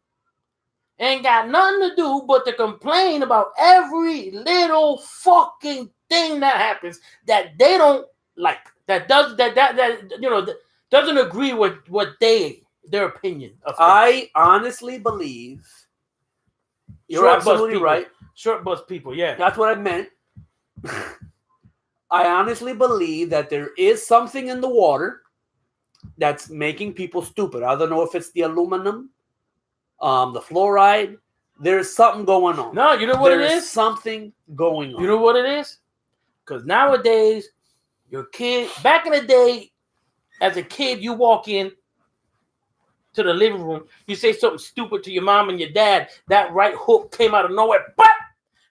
Ain't got nothing to do but to complain about every little fucking thing that happens that they don't like. That doesn't agree with what their opinion of things. I honestly believe you're absolutely right. Short bus people, yeah. That's what I meant. I honestly believe that there is something in the water that's making people stupid. I don't know if it's the aluminum, the fluoride. There's something going on. No, you know what it is? There's something going on. You know what it is? Because nowadays, your kid, back in the day, as a kid, you walk in to the living room, you say something stupid to your mom and your dad, that right hook came out of nowhere, but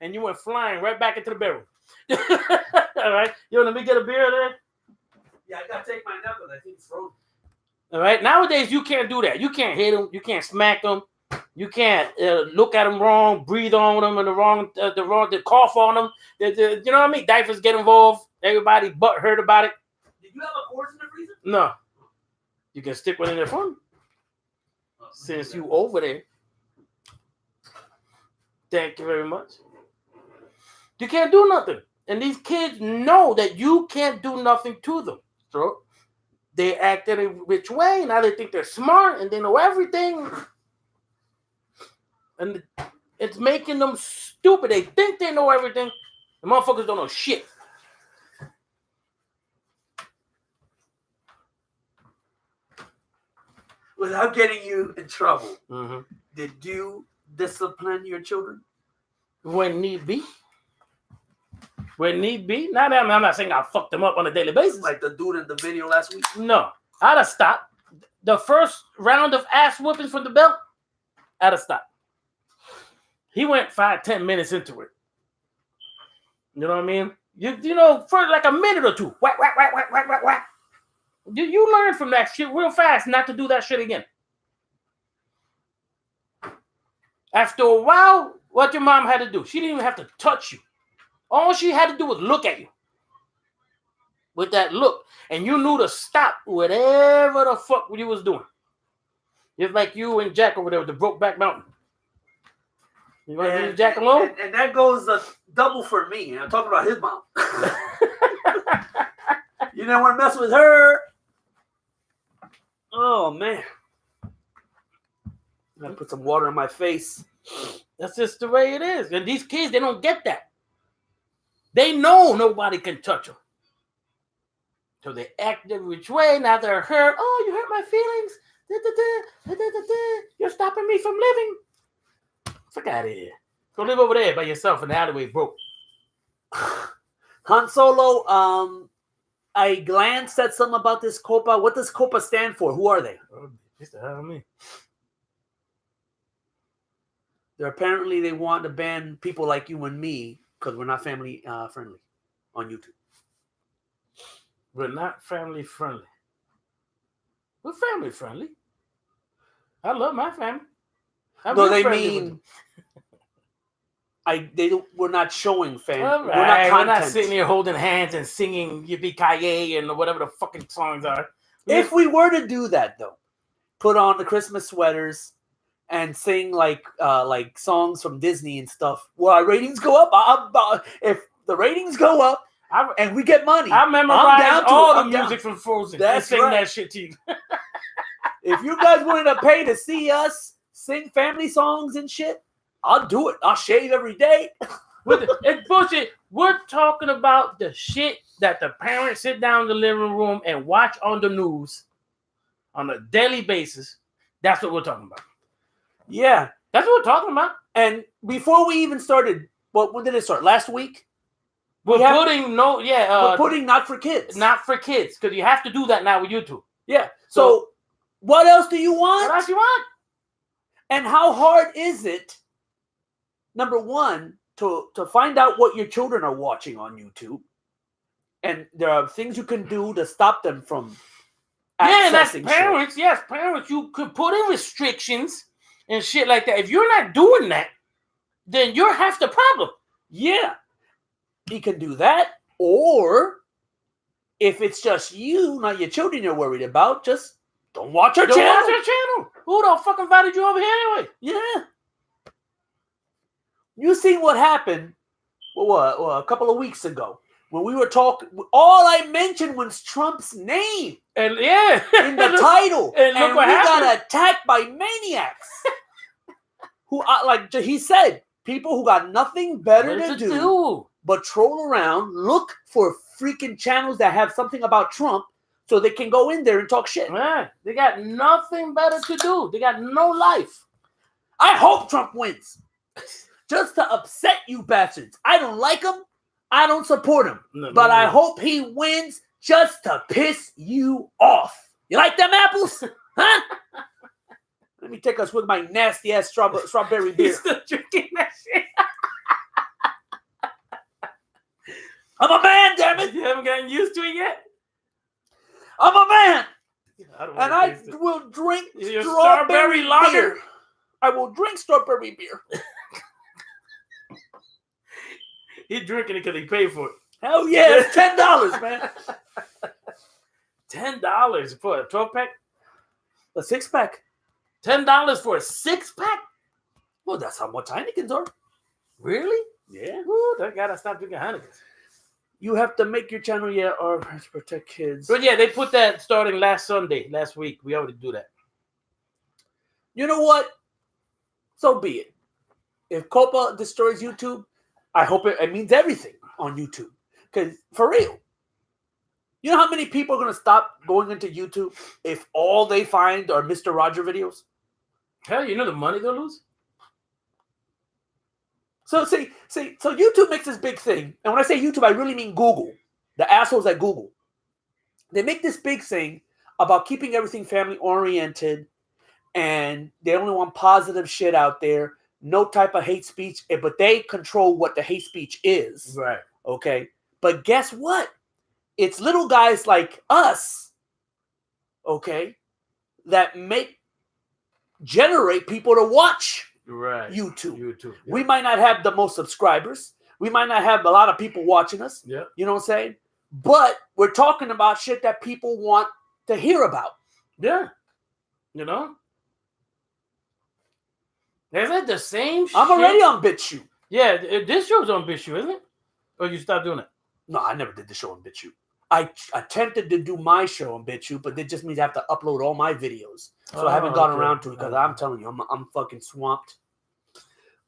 and you went flying right back into the bedroom. All right, you want me get a beer there? Yeah, I gotta take mine out because I think it's frozen. All right, nowadays you can't do that. You can't hit them. You can't smack them. You can't look at them wrong, breathe on them, and the cough on them. You know what I mean? Diapers get involved. Everybody butt hurt about it. Did you have a course in the freezer? No. You can stick one in there for me. Since you over there. Thank you very much. You can't do nothing. And these kids know that you can't do nothing to them. So they act in a which way. Now they think they're smart and they know everything. And it's making them stupid. They think they know everything. The motherfuckers don't know shit. Without getting you in trouble, Mm-hmm. Did you discipline your children? When need be. When need be. Now, I'm not saying I fuck them up on a daily basis. Like the dude in the video last week? No. I'd have stopped. The first round of ass whoopings from the belt, I'd have stopped. He went 5-10 minutes into it. You know what I mean? You know, for like a minute or two. Whack, whack, whack, whack, whack, whack, whack. You learn from that shit real fast not to do that shit again. After a while, what your mom had to do, she didn't even have to touch you. All she had to do was look at you. With that look. And you knew to stop whatever the fuck you was doing. It's like you and Jack over there with the Brokeback Mountain. You want to leave Jack alone? And that goes double for me. I'm talking about his mom. You didn't want to mess with her. Oh, man. I gotta put some water on my face. That's just the way it is. And these kids, they don't get that. They know nobody can touch them. So they act the which way. Now they're hurt. Oh, you hurt my feelings. You're stopping me from living. Fuck out of here. Go live over there by yourself in the alleyway, bro. Han Solo, I glanced at something about this Copa. What does Copa stand for? Who are they? Oh, it's the hell of me. Apparently they want to ban people like you and me because we're not family friendly on YouTube. We're not family friendly. We're family friendly. I love my family. No, they mean we're not showing family. All right. We're not sitting here holding hands and singing Yippee-ki-yay and whatever the fucking songs are. If we were to do that though, put on the Christmas sweaters and sing like songs from Disney and stuff, will our ratings go up? If the ratings go up and we get money, I memorize all the music from Frozen and sing that shit to you. If you guys wanted to pay to see us sing family songs and shit, I'll do it. I'll shave every day. It's bullshit. We're talking about the shit that the parents sit down in the living room and watch on the news on a daily basis. That's what we're talking about. Yeah. That's what we're talking about. And before we even started, when did it start? Last week? We're putting not for kids. Not for kids. Because you have to do that now with YouTube. Yeah. So what else do you want? What else you want? And how hard is it, number one, to find out what your children are watching on YouTube? And there are things you can do to stop them from accessing that's parents. Shit. Yes, parents. You could put in restrictions and shit like that. If you're not doing that, then you're half the problem. Yeah. You can do that. Or if it's just you, not your children you're worried about, just don't watch our channel. Watch our channel. Who the fuck invited you over here anyway? Yeah. You seen what happened a couple of weeks ago when we were talking. All I mentioned was Trump's name. And in the title. And look what happened. Got attacked by maniacs. Who, like he said, people who got nothing better to do but troll around, look for freaking channels that have something about Trump so they can go in there and talk shit. Man, they got nothing better to do. They got no life. I hope Trump wins. Just to upset you bastards. I don't like him. I don't support him. But I hope he wins just to piss you off. You like them apples? Huh? Let me take a swig of my nasty ass strawberry beer. He's still drinking that shit. I'm a man, damn it. You haven't gotten used to it yet? I'm a man. I will drink strawberry lager. Beer. I will drink strawberry beer. He's drinking it because he paid for it. Hell yeah, it's $10, man. $10 for a 12-pack? A 6-pack. $10 for a 6-pack? Well, that's how much Heinekens are. Really? Yeah. Ooh, I gotta stop drinking Heinekens. You have to make your channel, or protect kids. But yeah, they put that starting last week. We already do that. You know what? So be it. If Copa destroys YouTube, I hope it means everything on YouTube. Because, for real, you know how many people are going to stop going into YouTube if all they find are Mr. Roger videos? Hell, you know the money they'll lose? So, so YouTube makes this big thing. And when I say YouTube, I really mean Google. The assholes at Google. They make this big thing about keeping everything family-oriented. And they only want positive shit out there. No type of hate speech. But they control what the hate speech is. Right. Okay? But guess what? It's little guys like us, okay, that generate people to watch YouTube. Yeah. We might not have the most subscribers. We might not have a lot of people watching us. Yeah. You know what I'm saying? But we're talking about shit that people want to hear about. Yeah. You know? Is that the same shit? I'm already on BitChute. Yeah, this show's on BitChute, isn't it? Or you stopped doing it? No, I never did the show on BitChute. I attempted to do my show on BitChute, but it just means I have to upload all my videos. So I haven't gone around to it because I'm telling you, I'm fucking swamped.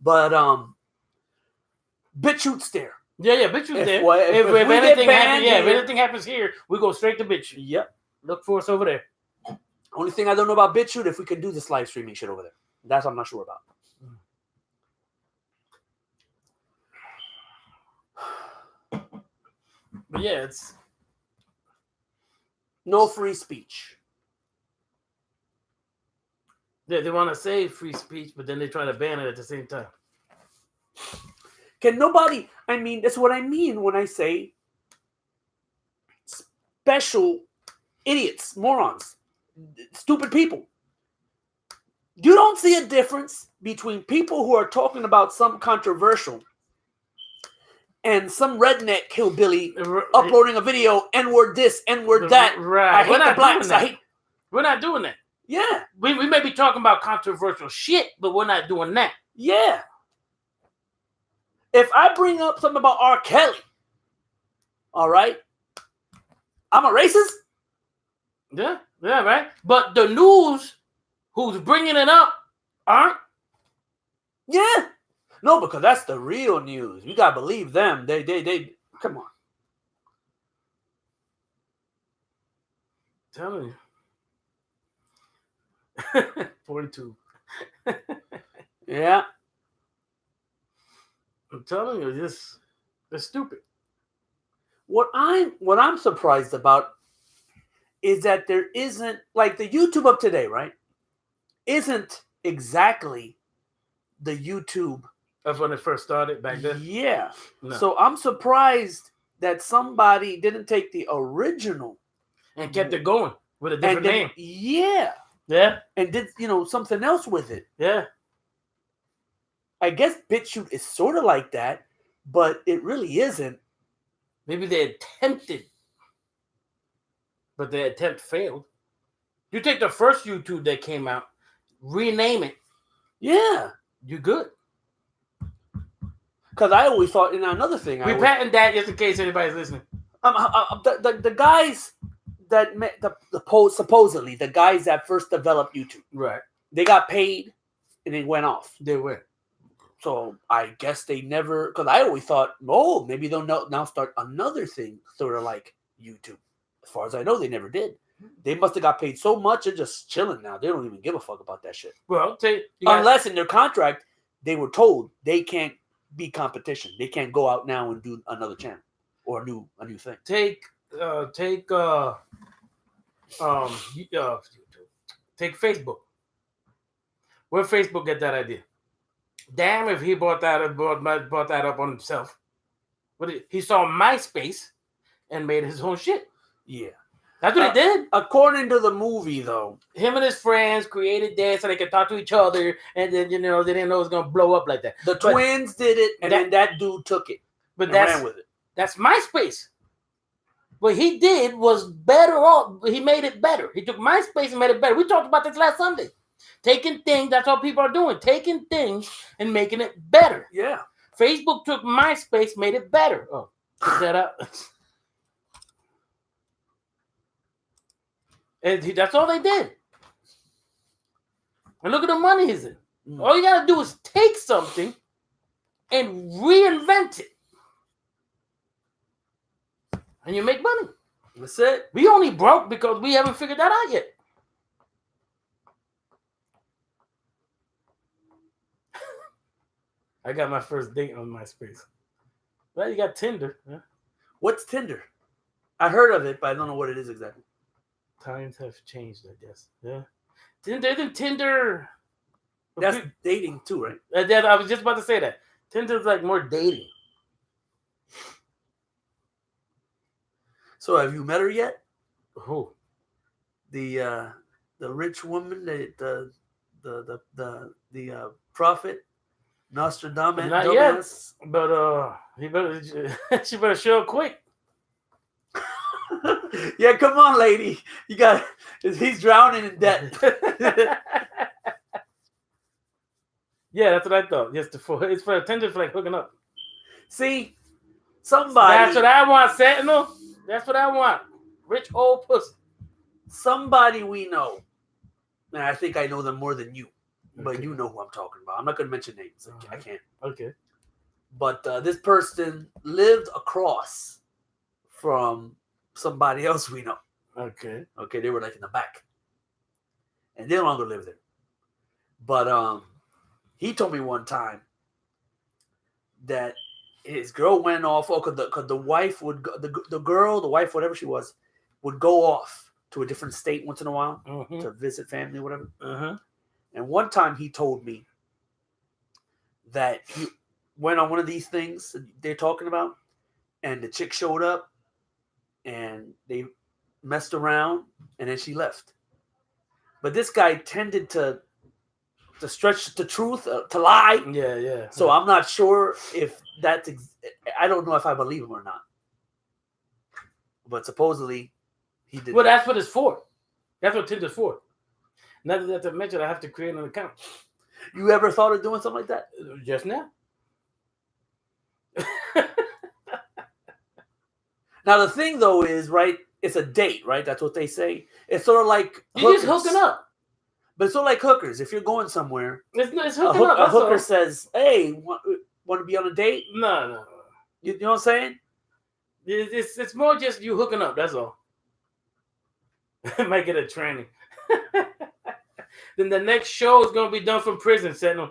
But BitChute stare. Yeah, BitChute there. If we anything get happens, banned if anything happens here, we go straight to BitChute. Yep. Look for us over there. Only thing I don't know about BitChute if we can do this live streaming shit over there. That's what I'm not sure about. But yeah, it's no free speech. they want to say free speech, but then they try to ban it at the same time. Can nobody? I mean, that's what I mean when I say special idiots, morons, stupid people. You don't see a difference between people who are talking about something controversial and some redneck hillbilly uploading a video, N-word this, N-word that. Right. I hate the blacks. We're not doing that. Yeah. We may be talking about controversial shit, but we're not doing that. Yeah. If I bring up something about R. Kelly, all right, I'm a racist? Yeah, right. But the news, who's bringing it up, aren't? Yeah. No, because that's the real news. You gotta believe them. They come on. Telling you. 42. Yeah. I'm telling you, they're stupid. What I'm surprised about is that there isn't, like, the YouTube of today, right? Isn't exactly the YouTube of when it first started back then. Yeah. No. So I'm surprised that somebody didn't take the original and kept it going with a different name. Yeah. Yeah. And did, something else with it. Yeah. I guess BitChute is sort of like that, but it really isn't. Maybe they attempted, but the attempt failed. You take the first YouTube that came out, rename it. Yeah. You're good. Because I always thought, another thing. We patent that just in case anybody's listening. The guys that met supposedly the guys that first developed YouTube, right? They got paid and they went off. They went. So I guess they never. Because I always thought, oh, maybe they'll now start another thing, sort of like YouTube. As far as I know, they never did. They must have got paid so much they're just chilling now. They don't even give a fuck about that shit. Well, unless in their contract they were told they can't be competition. They can't go out now and do another channel or a new thing. Take Facebook. Where Facebook get that idea? Damn if he brought that up on himself. But he saw MySpace and made his own shit. Yeah. That's what he did. According to the movie, though. Him and his friends created that so they could talk to each other, and then, they didn't know it was going to blow up like that. The twins did it, and then that dude took it and ran with it. That's MySpace. What he did was better off. He made it better. He took MySpace and made it better. We talked about this last Sunday. Taking things, that's what people are doing. Taking things and making it better. Yeah. Facebook took MySpace, made it better. Oh, that up. And that's all they did. And look at the money he's in. All you got to do is take something and reinvent it. And you make money. That's it. We only broke because we haven't figured that out yet. I got my first date on MySpace. Well, you got Tinder. Huh? What's Tinder? I heard of it, but I don't know what it is exactly. Times have changed, I guess. Yeah. Tinder. That's dating too, right? I was just about to say that. Tinder's like more dating. So have you met her yet? Who? The rich woman, the prophet, Nostradamus. Not yet, but she better show up quick. Yeah, come on, lady. He's drowning in debt. Yeah, that's what I thought. It's for Tinder for like hooking up. See, somebody. That's what I want, Sentinel. That's what I want. Rich old pussy. Somebody we know, and I think I know them more than you. but you know who I'm talking about. I'm not going to mention names. I can't. Okay. But this person lived across from somebody else we know. Okay. Okay, they were like in the back, and they no longer live there. But he told me one time that his girl went off. Oh, because the wife would go, the wife, whatever she was, would go off to a different state once in a while to visit family, or whatever. And one time he told me that he went on one of these things that they're talking about, and the chick showed up, and they messed around, and then she left. But this guy tended to stretch the truth, to lie. Yeah. So I'm not sure if that's. I don't know if I believe him or not. But supposedly, he did. Well, that's what it's for. That's what Tinder's for. Now that I mentioned, I have to create an account. You ever thought of doing something like that? Just now. Now the thing though is, right? It's a date, right? That's what they say. It's sort of like you're just hooking up. But it's sort of like hookers. If you're going somewhere, it's hooking up. A hooker says, "Hey, want to be on a date?" No. You know what I'm saying? It's more just you hooking up. That's all. Might get a training. Then the next show is gonna be done from prison. Setting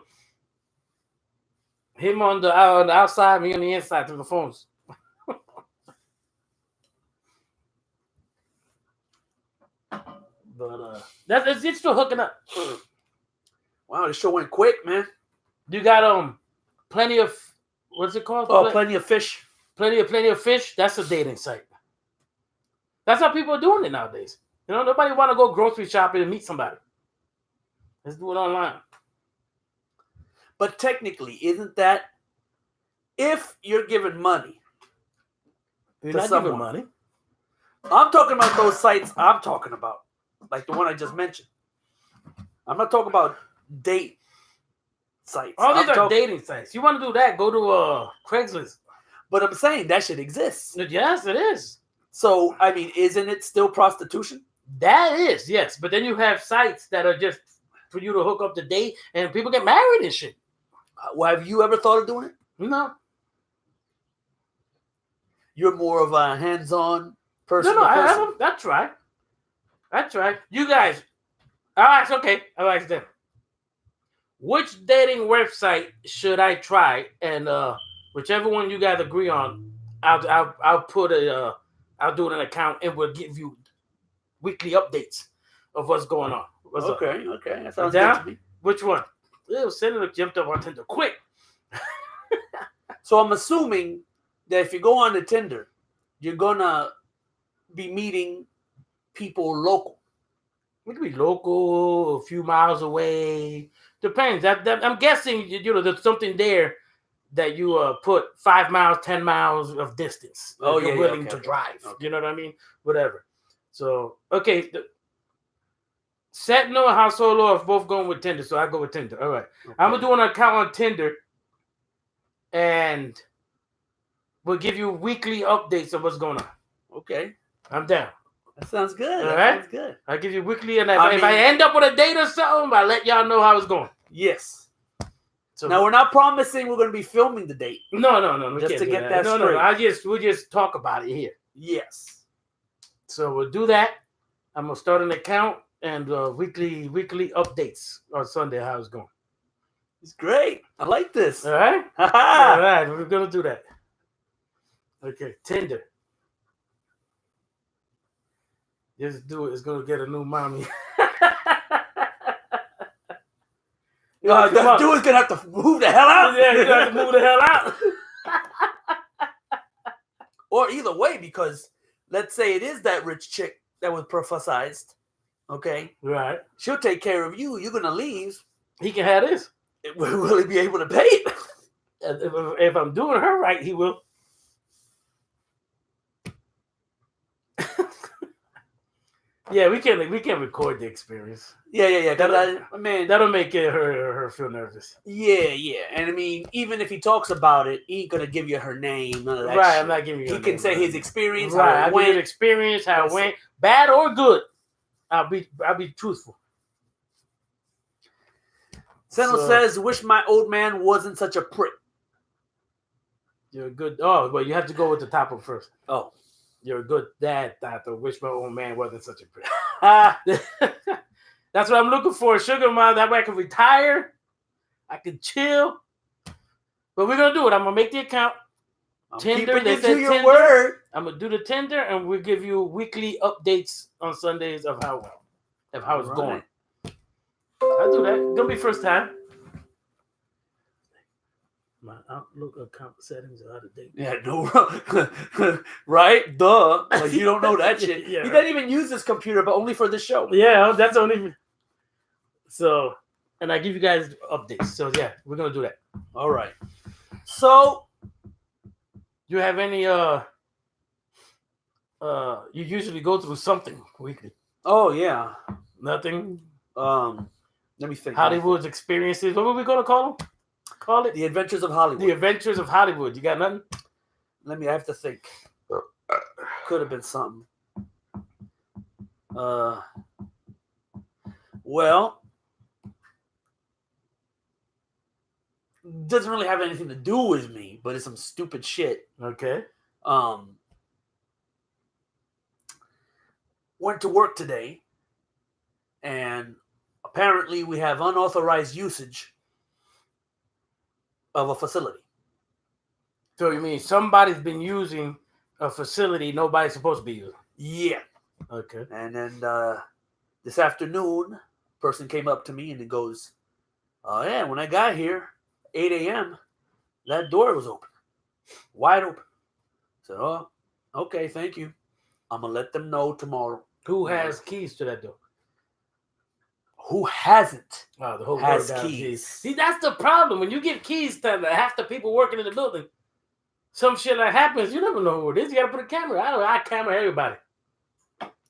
him on the outside, me on the inside through the phones. But it's still hooking up. Wow, this show went quick, man. You got plenty of what's it called? Oh, plenty of fish. Plenty of fish. That's a dating site. That's how people are doing it nowadays. You know, nobody want to go grocery shopping and meet somebody. Let's do it online. But technically, isn't that if you're giving money? You're not giving money. I'm talking about those sites I'm talking about. Like the one I just mentioned. I'm not talking about date sites. All these are dating sites. You want to do that, go to Craigslist. But I'm saying that shit exists. Yes, it is. So, I mean, isn't it still prostitution? That is, yes. But then you have sites that are just for you to hook up the date, and people get married and shit. Well, have you ever thought of doing it? No. You're more of a hands-on person. No, I try. You guys, all right, okay. All right, then. Which dating website should I try? And whichever one you guys agree on, I'll put I'll do an account and we'll give you weekly updates of what's going on. Okay, that sounds good to me. Which one? Senator jumped up on Tinder quick. So I'm assuming that if you go on to Tinder, you're gonna be meeting people local. It could be local, a few miles away. Depends. That I'm guessing there's something there that you put 5 miles, 10 miles of distance. Oh, you're willing to drive. Okay. You know what I mean? Whatever. So okay. Setno and Han Solo are both going with Tinder, so I go with Tinder. All right. Okay. I'm gonna do an account on Tinder, and we'll give you weekly updates of what's going on. Okay. I'm down. That sounds good. All right. Sounds good. I'll give you weekly, and if I end up with a date or something, I'll let y'all know how it's going. Yes. So now we're not promising we're going to be filming the date. No. Just to get that straight. No. We'll just talk about it here. Yes. So we'll do that. I'm gonna start an account and weekly updates on Sunday how it's going. It's great. I like this. All right. All right. We're gonna do that. Okay. Tinder. This dude is gonna get a new mommy. That dude's gonna have to move the hell out. Yeah, he's gonna have to move the hell out. Or either way, because let's say it is that rich chick that was prophesized. Okay. Right. She'll take care of you. You're gonna leave. He can have this. Will he be able to pay it? If I'm doing her right, he will. Yeah, we can record the experience. Yeah. That'll make her feel nervous. Yeah. And I mean, even if he talks about it, he ain't gonna give you her name, none of that. Right, shit. I'm not giving you. He can say his experience, right, how it went. His experience, how it went, bad or good. I'll be truthful. Sentinel says, wish my old man wasn't such a prick. You're a good. Oh, well, you have to go with the top one first. Oh. You're a good dad, Tato. Wish my old man wasn't such a prick. That's what I'm looking for, sugar mom. That way I can retire. I can chill. But we're going to do it. I'm going to make the account. I'm Tinder, keeping they you said to your Tinder. word. I'm going to do the Tinder, and we'll give you weekly updates on Sundays of how it's going. I'll do that. It's going to be first time. My Outlook account settings are out of date. Yeah, no. Right? Duh. Like, you don't know that shit. Yeah. He doesn't even use this computer, but only for this show. Yeah, that's only. So, and I give you guys updates. So, yeah, we're going to do that. All right. So, you have any, you usually go through something weekly. Oh, yeah. Nothing? Let me think. Hollywood's experiences. What were we going to call them? Call it? The Adventures of Hollywood. The Adventures of Hollywood. You got nothing? I have to think. Could have been something. Well, doesn't really have anything to do with me, but it's some stupid shit. Okay. Went to work today, and apparently we have unauthorized usage of a facility. So you mean somebody's been using a facility nobody's supposed to be using? Yeah. Okay. And then this afternoon, a person came up to me and he goes, yeah, when I got here, 8 a.m., that door was open. Wide open. I said, oh, okay, thank you. I'm going to let them know tomorrow. Who has keys to that door? Who hasn't? Oh, the whole has door keys. See, that's the problem. When you give keys to half the people working in the building, some shit that happens, you never know who it is. You got to put a camera. I camera everybody.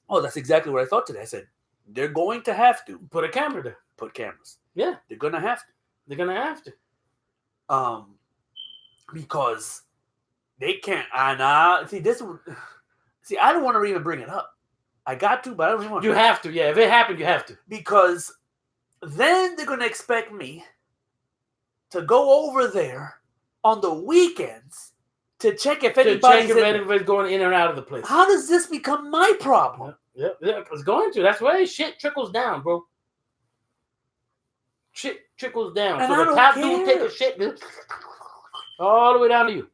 Oh, that's exactly what I thought today. I said, they're going to have to. Put a camera there. Put cameras. Yeah. They're going to have to. They're going to have to. Because they can't. See, I don't want to even bring it up. I got to, but I don't even want to. You have to, yeah. If it happened, you have to. Because then they're going to expect me to go over there on the weekends to check if anybody's going in and out of the place. How does this become my problem? Yeah, it's going to. That's why shit trickles down, bro. Shit trickles down. And so the top dude take a shit all the way down to you.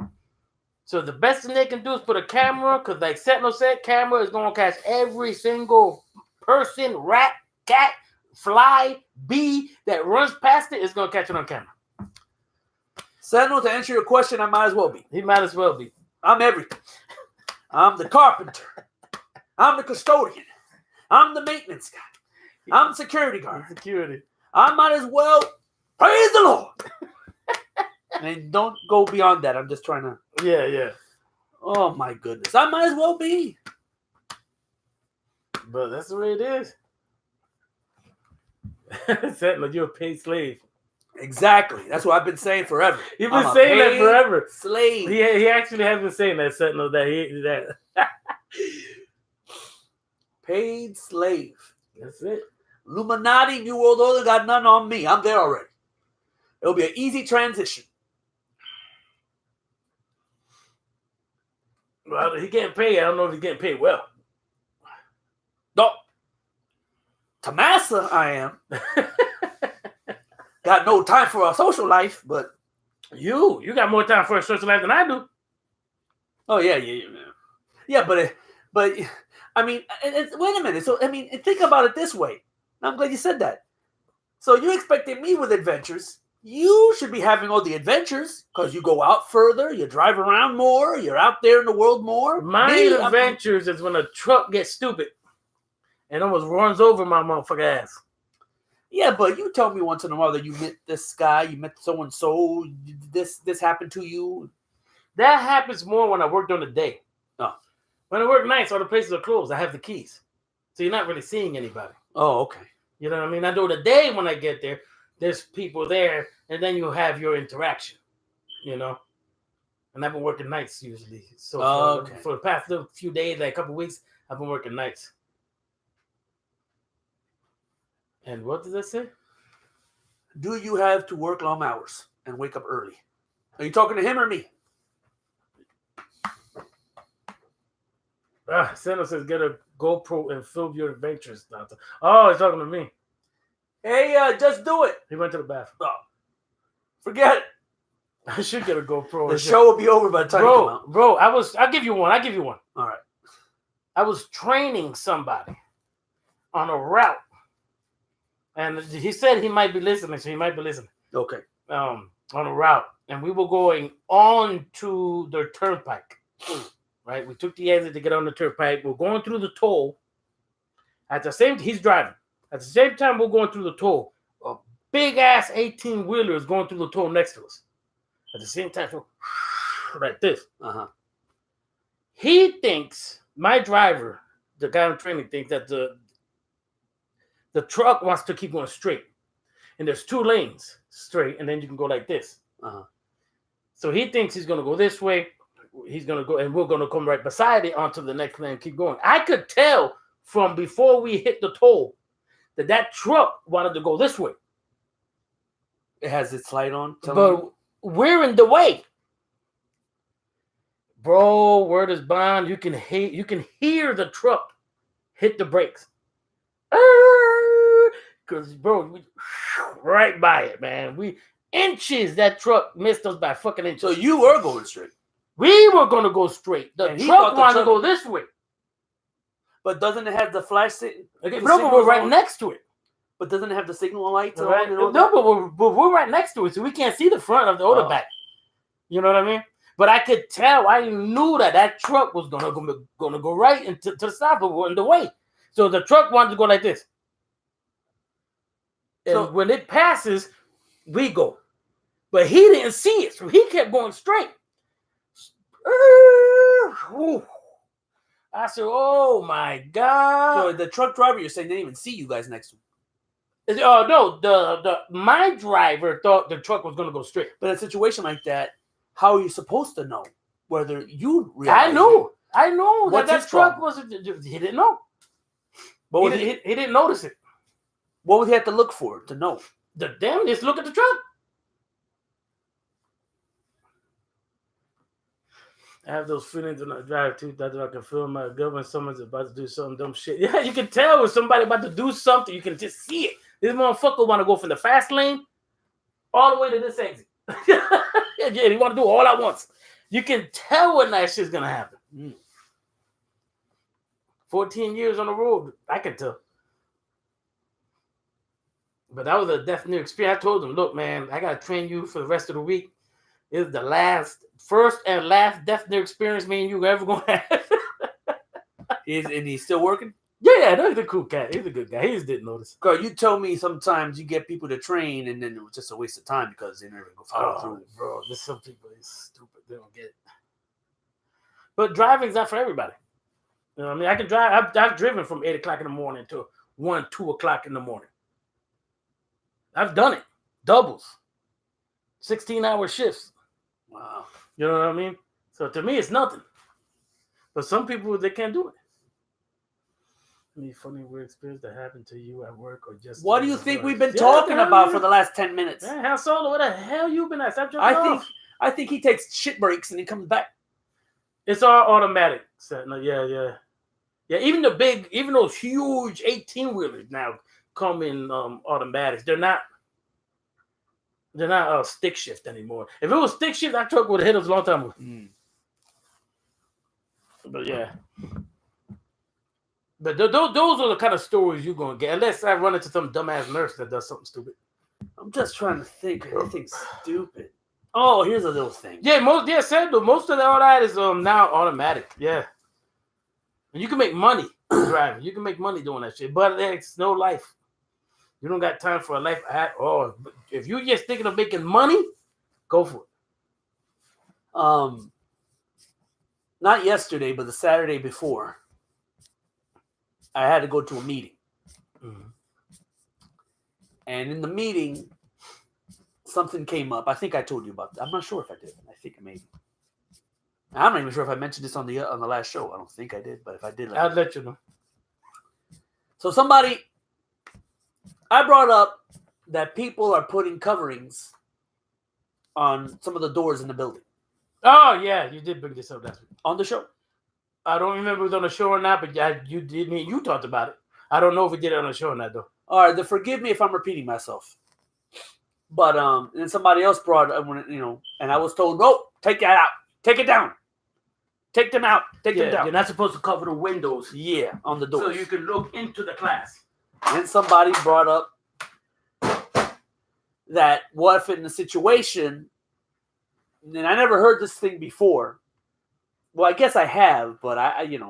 So the best thing they can do is put a camera, because like Sentinel said, camera is going to catch every single person, rat, cat, fly, bee that runs past it is going to catch it on camera. Sentinel, to answer your question, I might as well be. He might as well be. I'm everything. I'm the carpenter. I'm the custodian. I'm the maintenance guy. I'm the security guard. Security. I might as well praise the Lord. And don't go beyond that. I'm just trying to. Yeah. Oh my goodness. I might as well be. But that's the way it is. Sentinel, you're a paid slave. Exactly. That's what I've been saying forever. You've been saying that forever. Slave. He actually has been saying that, Sentinel, that. Paid slave. That's it. Illuminati, New World Order got none on me. I'm there already. It'll be an easy transition. Well, he getting paid. I don't know if he's getting paid well. No. Tomasa, I am. Got no time for a social life, but you got more time for a social life than I do. Oh yeah. But I mean, wait a minute. So I mean, think about it this way. I'm glad you said that. So you expected me with adventures. You should be having all the adventures because you go out further, you drive around more, you're out there in the world more. My adventures is when a truck gets stupid and almost runs over my motherfucking ass. Yeah, but you tell me once in a while that you met this guy, you met so and so, this happened to you. That happens more when I work during the day. Oh. When I work nights, all the places are closed. I have the keys. So you're not really seeing anybody. Oh, okay. You know what I mean? I do the day when I get there, there's people there, and then you have your interaction, you know? And I've been working nights usually. So for the past few days, like a couple weeks, I've been working nights. And what does that say? do you have to work long hours and wake up early? Are you talking to him or me? Santa says get a GoPro and film your adventures. Oh, he's talking to me. Hey, just do it. He went to the bathroom. Oh, forget it. I should get a GoPro. The show will be over by the time you come out. Bro, I'll give you one. All right. I was training somebody on a route. And he said he might be listening, so he might be listening. Okay. On a route. And we were going on to the turnpike. Right? We took the exit to get on the turnpike. We're going through the toll. He's driving. At the same time we're going through the toll, a big ass 18-wheeler is going through the toll next to us. At the same time, like this. He thinks, my driver, the guy I'm training, thinks that the truck wants to keep going straight. And there's 2 lanes straight, and then you can go like this. So he thinks he's going to go this way. He's going to go, and we're going to come right beside it onto the next lane and keep going. I could tell from before we hit the toll that truck wanted to go this way. It has its light on. But we're in the way. Bro, word is bond. You can hear the truck hit the brakes. Because, bro, we right by it, man. Inches, that truck missed us by fucking inches. So you were going straight. We were going to go straight. The truck wanted to go this way. But doesn't it have the flash signal? Okay, no, but we're right next to it. But doesn't it have the signal lights on? Right? No, but we're right next to it, so we can't see the front of the motorbike. You know what I mean? But I could tell. I knew that truck was gonna go right into the stop, but we're in the way. So the truck wanted to go like this. And so when it passes, we go. But he didn't see it, so he kept going straight. I said, "Oh my God!" So the truck driver, you're saying, didn't even see you guys next to him. Oh no, my driver thought the truck was gonna go straight. But in a situation like that, how are you supposed to know whether you realize? I know that truck wasn't. He didn't know. But he didn't notice it. What would he have to look for to know? Just look at the truck. I have those feelings when I drive too, that I can feel my gut when someone's about to do some dumb shit. Yeah, you can tell when somebody about to do something. You can just see it. This motherfucker want to go from the fast lane all the way to this exit. Yeah, he want to do all at once. You can tell when that shit's gonna happen. 14 years on the road, I can tell. But that was a definite experience. I told him, look, man, I gotta train you for the rest of the week. It's the first and last definite experience me and you ever gonna have. And he's still working? Yeah, no, he's a cool cat. He's a good guy. He just didn't notice. Girl, you told me sometimes you get people to train and then it was just a waste of time because they never go follow through. Bro, there's some people is stupid. They don't get it. But driving's not for everybody. You know what I mean? I can drive. I've driven from 8 o'clock in the morning to 1, 2 o'clock in the morning. I've done it. Doubles. 16-hour shifts. Wow. You know what I mean? So to me, it's nothing. But some people, they can't do it. Any funny weird experience that happened to you at work or just... What do you think we've been talking about for the last 10 minutes? Man, Han Solo, what the hell you been at? Stop jumping off. I think he takes shit breaks and he comes back. It's all automatic. So, no, yeah. Even those huge 18-wheelers now come in automatics. They're not stick shift anymore. If it was stick shift, that truck would have hit us a long time ago. But yeah. But those are the kind of stories you're going to get. Unless I run into some dumbass nurse that does something stupid. I'm just trying to think of anything stupid. Oh, here's a little thing. Yeah, most of all that is now automatic. Yeah. And you can make money driving. You can make money doing that shit. But it's no life. You don't got time for a life at all. But if you're just thinking of making money, go for it. Not yesterday, but the Saturday before, I had to go to a meeting. And in the meeting, something came up. I think I told you about that. I'm not sure if I did. I think maybe. I'm not even sure if I mentioned this on the last show. I don't think I did, but if I did, I'll let you know. So I brought up that people are putting coverings on some of the doors in the building. Oh yeah, you did bring this up last week on the show. I don't remember if it was on the show or not, but you did. You talked about it. I don't know if we did it on the show or not though. All right, then forgive me if I'm repeating myself. But and somebody else brought and I was told, no, take that out, take it down, take them out, take them down. You're not supposed to cover the windows. Yeah, on the door, so you can look into the class. And somebody brought up that what if in the situation, and I never heard this thing before. Well, I guess I have, but I in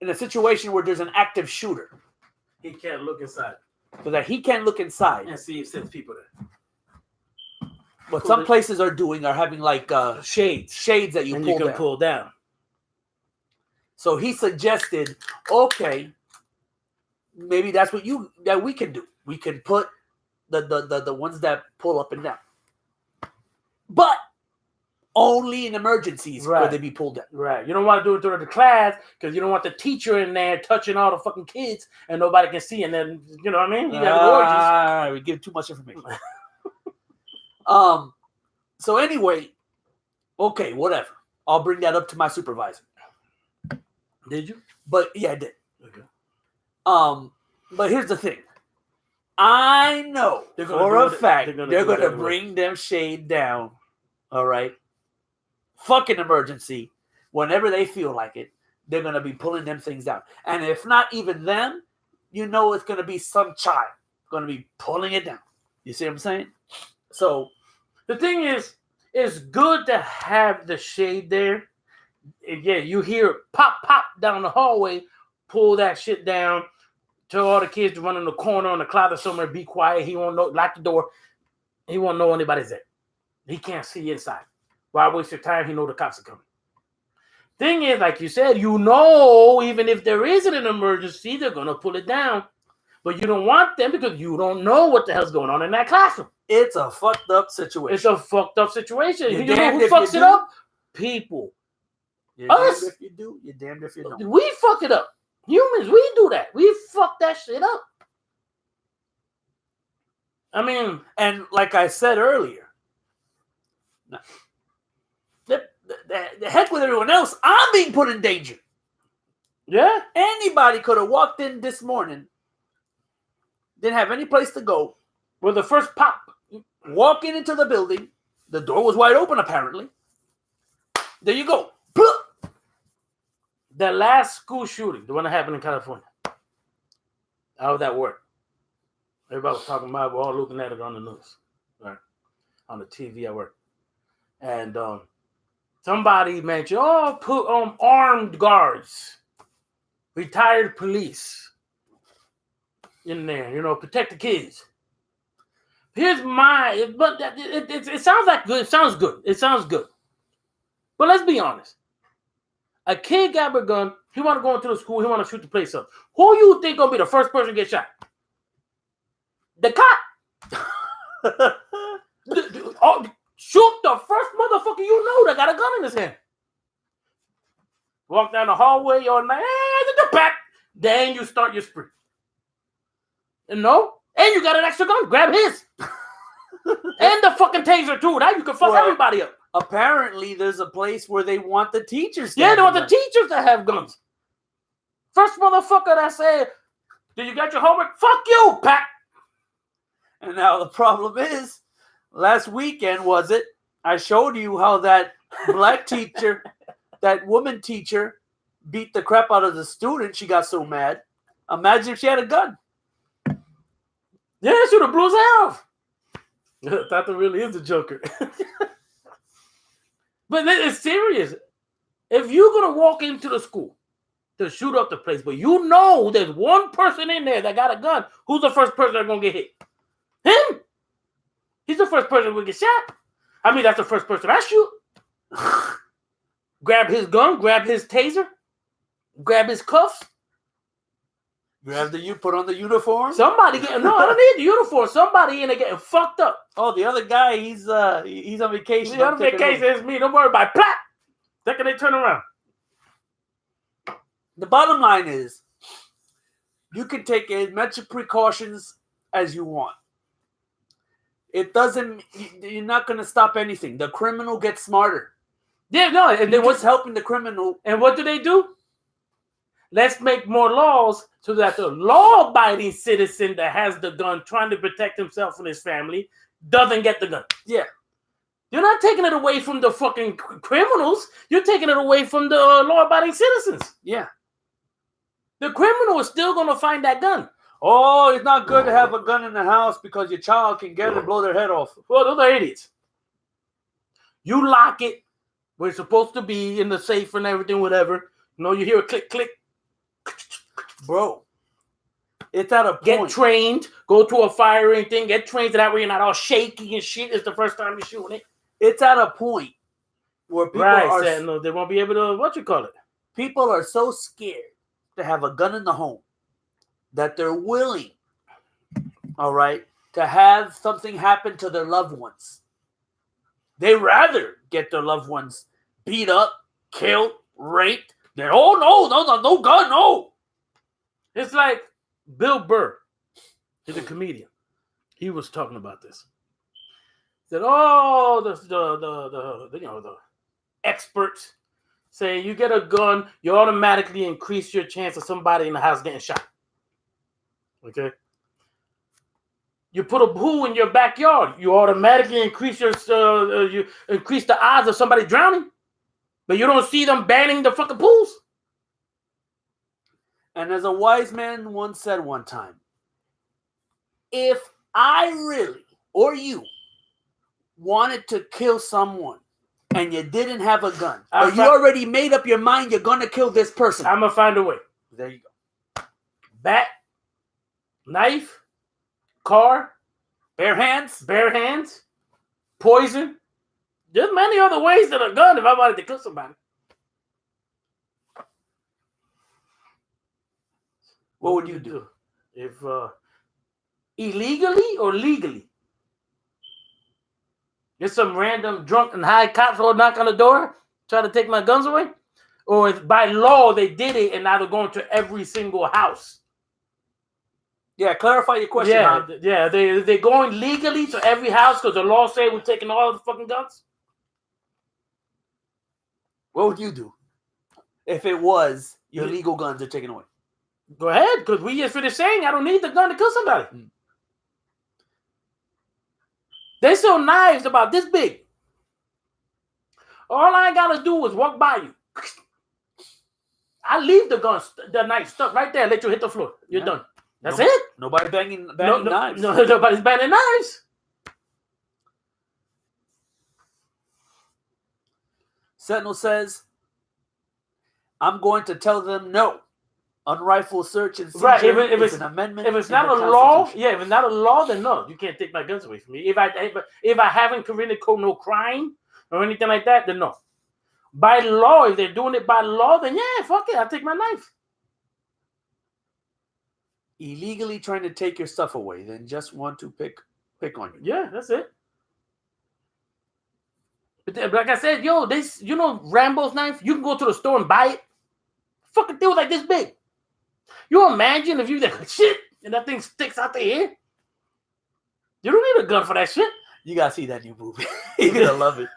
a situation where there's an active shooter, he can't look inside. So that he can't look inside and see if there's people there. What some places are doing are having like shades that you can pull down. So he suggested, okay, maybe that's what we can do. We can put the ones that pull up and down, but only in emergencies could they be pulled down. Right. You don't want to do it during the class because you don't want the teacher in there touching all the fucking kids and nobody can see. And then, you know what I mean? You got we give too much information. So anyway, okay, whatever. I'll bring that up to my supervisor. Did you? But yeah, I did. Okay. But here's the thing. I know for a fact they're gonna bring them shade down. All right. Fucking emergency. Whenever they feel like it, they're gonna be pulling them things down. And if not even them, it's gonna be some child gonna be pulling it down. You see what I'm saying? So the thing is, it's good to have the shade there. Yeah, you hear it pop down the hallway, pull that shit down. Tell all the kids to run in the corner on the closet somewhere, be quiet. He won't know, lock the door. He won't know anybody's there. He can't see inside. Why waste your time? He know the cops are coming. Thing is, like you said, even if there isn't an emergency, they're going to pull it down. But you don't want them because you don't know what the hell's going on in that classroom. It's a fucked up situation. It's a fucked up situation. You know who fucks it up? People. You're us. Damned if you do, you're damned if you don't. We fuck it up. Humans, we do that. We fuck that shit up. I mean, and like I said earlier, the heck with everyone else, I'm being put in danger. Yeah. Anybody could have walked in this morning, didn't have any place to go. Well, the first pop, walking into the building, the door was wide open apparently. There you go. The last school shooting, the one that happened in California. How would that work? Everybody was talking about it. We're all looking at it on the news. Right? On the TV at work. And somebody mentioned, put armed guards, retired police in there, protect the kids. But it sounds like good. It sounds good. It sounds good. But let's be honest. A kid got a gun. He want to go into the school. He want to shoot the place up. Who you think gonna be the first person to get shot? The cop. Shoot the first motherfucker that got a gun in his hand. Walk down the hallway, you're like, the back. Then you start your spree. And you got an extra gun. Grab his. And the fucking taser too. Now you can fuck everybody up. Apparently, there's a place where they want the teachers to they want the teachers to have guns. First motherfucker that said, "Did you get your homework?" Fuck you, Pat. And now the problem is, last weekend, I showed you how that black teacher, that woman teacher, beat the crap out of the student. She got so mad. Imagine if she had a gun. Yeah, she would have blew his head off. That really is the Joker. But it's serious. If you're going to walk into the school to shoot up the place, but there's one person in there that got a gun, who's the first person that's going to get hit? Him. He's the first person that will get shot. I mean, that's the first person I shoot. Grab his gun, grab his taser, grab his cuffs. Put on the uniform? Somebody I don't need the uniform. Somebody in there getting fucked up. Oh, the other guy, he's on vacation. He's on vacation, it's me. Don't worry about it. Plap! Second they turn around. The bottom line is, you can take as much precautions as you want. It doesn't. You're not going to stop anything. The criminal gets smarter. Yeah, no, and You're just helping the criminal. And what do? Let's make more laws so that the law-abiding citizen that has the gun trying to protect himself and his family doesn't get the gun. Yeah. You're not taking it away from the fucking criminals. You're taking it away from the law-abiding citizens. Yeah. The criminal is still going to find that gun. Oh, it's not good to have a gun in the house because your child can get it and blow their head off. Well, those are idiots. You lock it where it's supposed to be in the safe and everything, whatever. You know, you hear a click, click. Bro, it's at a point. Get trained. Go to a firing thing. Get trained so that way you're not all shaky and shit. It's the first time you're shooting it. It's at a point where people are... No, they won't be able to, People are so scared to have a gun in the home that they're willing, all right, to have something happen to their loved ones. They rather get their loved ones beat up, killed, raped. They're, no gun, no. It's like Bill Burr. He's a comedian. He was talking about this. He said, the experts say you get a gun, you automatically increase your chance of somebody in the house getting shot. Okay? You put a pool in your backyard, you automatically increase you increase the odds of somebody drowning. But you don't see them banning the fucking pools. And as a wise man once said one time, if I really, or you, wanted to kill someone and you didn't have a gun, or you already made up your mind you're going to kill this person, I'm going to find a way. There you go. Bat, knife, car, bare hands, poison. There's many other ways than a gun if I wanted to kill somebody. What would you do? If illegally or legally? There's some random drunk and high cops who knock on the door, try to take my guns away? Or if by law they did it and now they're going to every single house? Yeah, clarify your question. Yeah, they're going legally to every house because the law say we're taking all the fucking guns? What would you do if it was your legal guns are taken away? Go ahead, because we just finished saying I don't need the gun to kill somebody. They sell knives about this big. All I gotta do is walk by you. I leave the knife stuck right there. Let you hit the floor. You're done. That's it. Nobody banging knives. No, nobody's banging knives. Sentinel says, I'm going to tell them no. Unrifled search and seizure if it's an amendment. If it's not a law, if it's not a law, then no, you can't take my guns away from me. If I haven't committed no crime or anything like that, then no. By law, if they're doing it by law, then yeah, fuck it, I'll take my knife. Illegally trying to take your stuff away, then just want to pick on you. Yeah, that's it. But like I said, Rambo's knife, you can go to the store and buy it. Fucking thing was like this big. You imagine if you did shit and that thing sticks out the ear? You don't need a gun for that shit. You gotta see that new movie. You're gonna love it.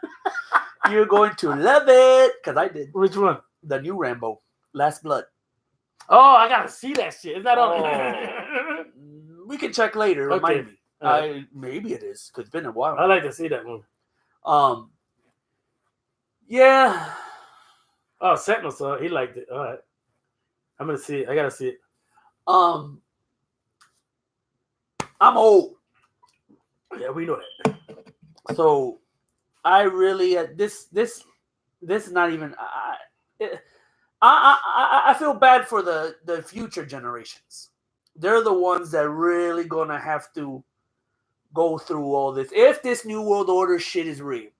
You're going to love it. Because I did. Which one? The new Rambo, Last Blood. Oh, I gotta see that shit. Is that on? We can check later. Okay. Remind me. Maybe it is, because it's been a while. I like to see that movie. Yeah. Oh, Sentinel saw it. He liked it. All right. I'm gonna see it. I gotta see it. I'm old. Yeah, we know that. So I really this is not even. I feel bad for the future generations. They're the ones that really gonna have to go through all this. If this new world order shit is real,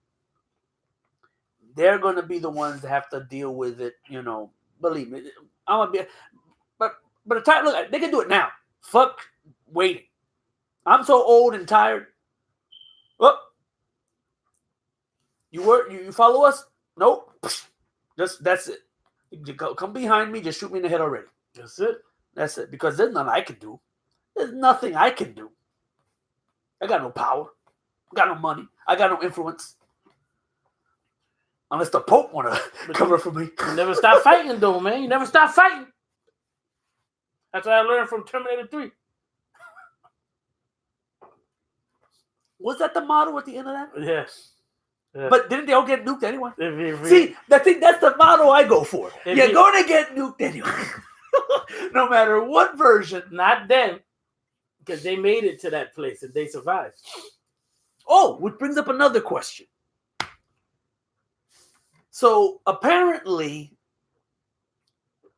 they're gonna be the ones that have to deal with it. Believe me. I'm gonna be, but the time, look, they can do it now. Fuck waiting. I'm so old and tired. Oh, you follow us? Nope. That's it. You come behind me, just shoot me in the head already. That's it. Because there's nothing I can do. There's nothing I can do. I got no power. I got no money. I got no influence. Unless the Pope want to cover for me. You never stop fighting, though, man. You never stop fighting. That's what I learned from Terminator 3. Was that the motto at the end of that? Yes. Yeah. But didn't they all get nuked anyway? If See, that's the motto I go for. If You're you- going to get nuked anyway. No matter what version. not them, because they made it to that place and they survived. Oh, which brings up another question. So apparently,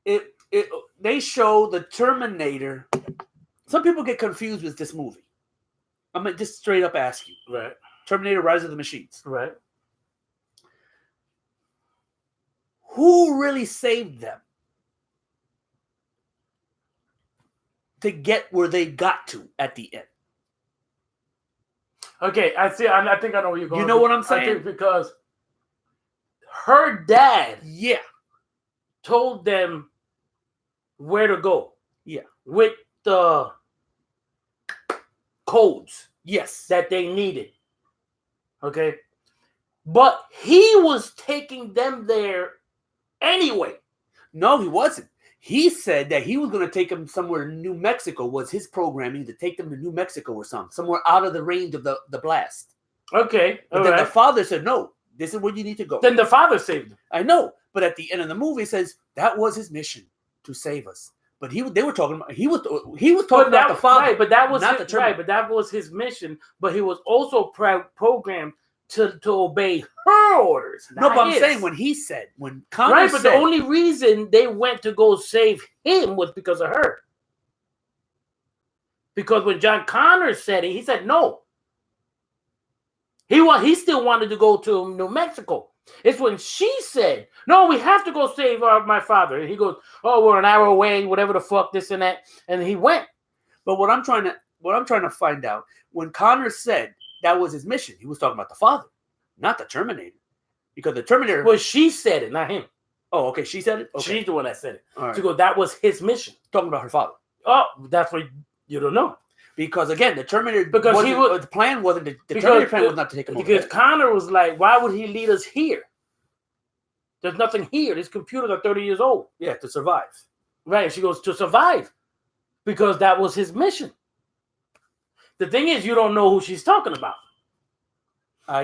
they show the Terminator. Some people get confused with this movie. I'm gonna just straight up ask you. Right. Terminator: Rise of the Machines. Right. Who really saved them to get where they got to at the end? Okay, I see. I think I know where you're going. You know what I'm saying? I think because her dad Yeah. told them where to go. Yeah. With the codes Yes. that they needed. Okay. But he was taking them there anyway. No, he wasn't. He said that he was going to take them somewhere in New Mexico, was his programming to take them to New Mexico or something, somewhere out of the range of the blast. Okay. But All then right. the father said, no, this is where you need to go. Then the father saved him. I know, but at the end of the movie, it says that was his mission to save us. But they were talking about he was talking about the father, right? But that was not his, the Terminator. right. But that was his mission. But he was also programmed to obey her orders. No, not but I'm his. saying when Connor right. But said, the only reason they went to go save him was because of her. Because when John Connor said it, he said no. He still wanted to go to New Mexico. It's when she said, no, we have to go save my father. And he goes, oh, we're an hour away, whatever the fuck, this and that. And he went. but what I'm trying to find out, when Connor said that was his mission, he was talking about the father, not the Terminator, because the Terminator. Well, she said it, not him. Oh, okay, she said it. Okay, She's the one that said it. all right. She goes, that was his mission. Talking about her father, Oh, that's what you don't know. because again, the Terminator Because the plan wasn't the Terminator plan was not to take him over. Because Connor was like, why would he lead us here? There's nothing here. These computers are 30 years old. Yeah, to survive. Right. She goes, to survive. Because that was his mission. The thing is, you don't know who she's talking about.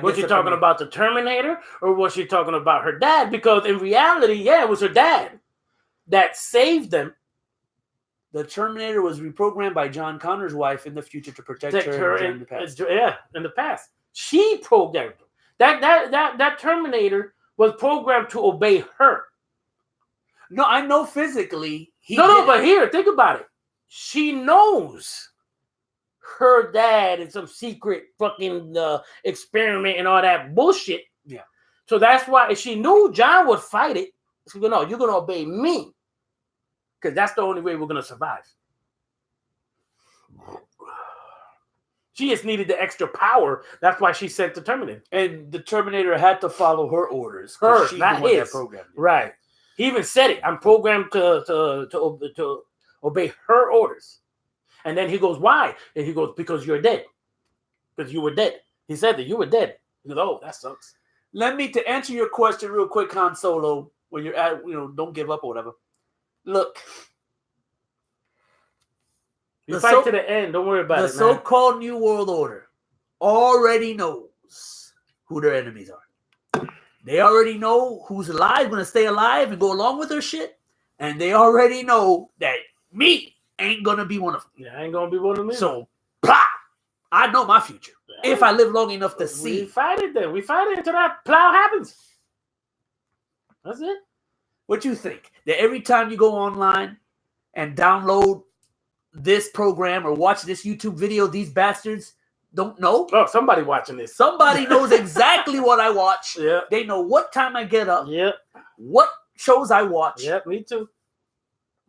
Was she talking about the Terminator or was she talking about her dad? Because in reality, yeah, it was her dad that saved them. The Terminator was reprogrammed by John Connor's wife in the future to protect her in the past. In the past. She programmed him. That Terminator was programmed to obey her. No, I know physically But here, think about it. She knows her dad in some secret fucking experiment and all that bullshit. Yeah. So that's why if she knew John would fight it, she goes, no, you're going to obey me. Because that's the only way we're going to survive. She just needed the extra power. That's why she sent the Terminator. And the Terminator had to follow her orders. Her, she's not the one that his. programmed it. Right. He even said it. I'm programmed to obey her orders. And then he goes, why? And he goes, because you're dead. Because you were dead. He said that you were dead. He goes, oh, that sucks. To answer your question real quick, Han Solo, when you're at, don't give up or whatever. Look. You fight to the end. Don't worry about it, The so-called New World Order already knows who their enemies are. They already know who's alive, going to stay alive and go along with their shit. And they already know that me ain't going to be one of them. Yeah, I ain't going to be one of them. So, blah, I know my future. Yeah. If I live long enough to see. We fight it then. We fight it until that plow happens. That's it. What you think? That every time you go online and download this program or watch this YouTube video, these bastards don't know? Oh, somebody watching this. Somebody knows exactly what I watch. Yeah. They know what time I get up. Yeah. What shows I watch. Yeah, me too.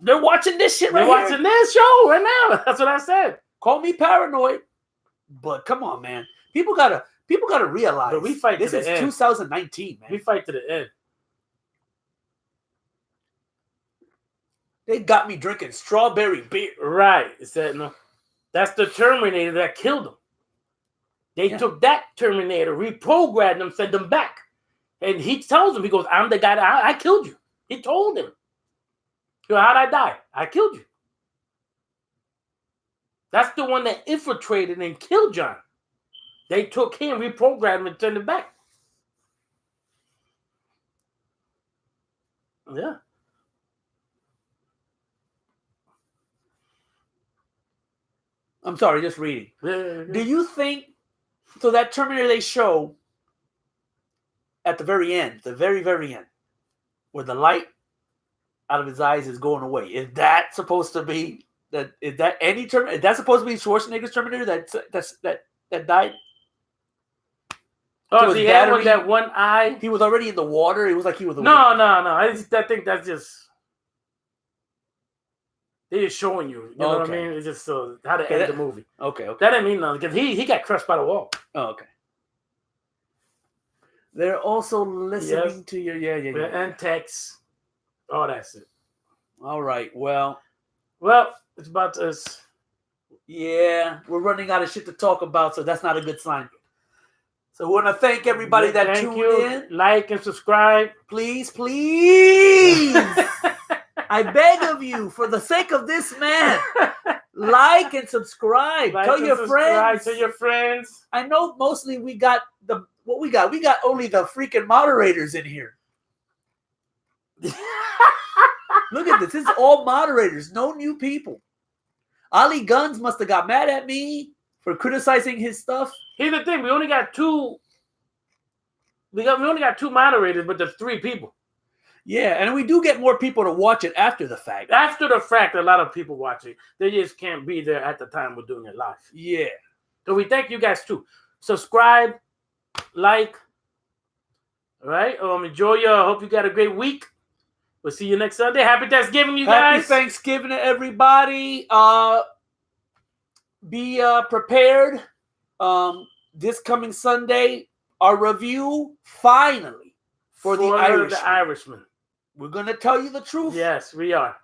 They're watching this shit right They're here. watching this show right now. That's what I said. Call me paranoid. But come on, man. People gotta realize but we fight this to is the end. 2019, man. We fight to the end. They got me drinking strawberry beer. Right. It said no. That's the Terminator that killed him. They took that Terminator, reprogrammed them, sent them back. And he tells him, he goes, I'm the guy that I killed you. He told him. He goes, how'd I die? I killed you. That's the one that infiltrated and killed John. They took him, reprogrammed him, and sent him back. Yeah. I'm sorry, just reading. Yeah. Do you think, so that Terminator they show at the very end, the very, very end, where the light out of his eyes is going away, is that supposed to be, is that any Terminator, is that supposed to be Schwarzenegger's Terminator that died? Oh, the end with that one eye? He was already in the water? It was like he was... No. I think that's just... They're just showing you. You know what I mean? It's just how to end the movie. Okay. That didn't mean nothing, because he got crushed by the wall. Oh, okay. They're also listening to your... Yeah. And text. Oh, that's it. All right, well, it's about us. Yeah, we're running out of shit to talk about, so that's not a good sign. So we want to thank everybody that tuned in. Like and subscribe. Please. I beg of you, for the sake of this man, like and subscribe. Tell your friends. I know mostly we got what we got. We got only the freaking moderators in here. Look at this. This is all moderators. No new people. Ali Guns must have got mad at me for criticizing his stuff. Here's the thing: we only got two. We only got two moderators, but there's 3 people. Yeah, and we do get more people to watch it after the fact. After the fact, a lot of people watch it. They just can't be there at the time we're doing it live. Yeah. So we thank you guys too. Subscribe, like. All right. Enjoy your. I hope you got a great week. We'll see you next Sunday. Happy Thanksgiving, you guys. Happy Thanksgiving to everybody. Be prepared. This coming Sunday, our review finally for the Irishman. We're gonna tell you the truth. Yes, we are.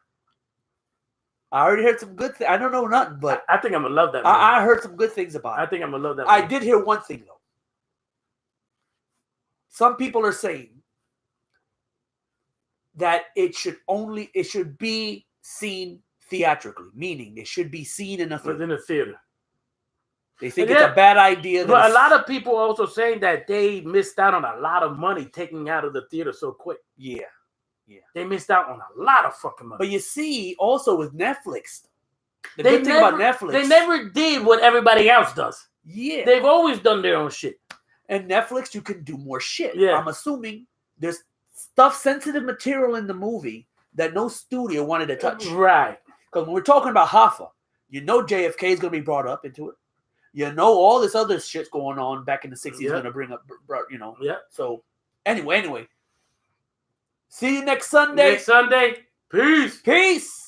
I already heard some good things. I don't know nothing, but I think I'm gonna love that movie. I heard some good things about it. I think I'm gonna love that movie. I did hear one thing though. Some people are saying that it should be seen theatrically, meaning it should be seen in a theater. They think it's a bad idea. But a lot of people are also saying that they missed out on a lot of money taking out of the theater so quick. Yeah. They missed out on a lot of fucking money. But you see, also with Netflix, the good thing about Netflix, they never did what everybody else does. Yeah. They've always done their own shit. And Netflix, you can do more shit. Yeah. I'm assuming there's sensitive material in the movie that no studio wanted to touch. Right. Because when we're talking about Hoffa, you know JFK is going to be brought up into it. You know all this other shit's going on back in the 60s going to bring up, you know. Yeah. So, anyway. See you next Sunday. Peace. Peace.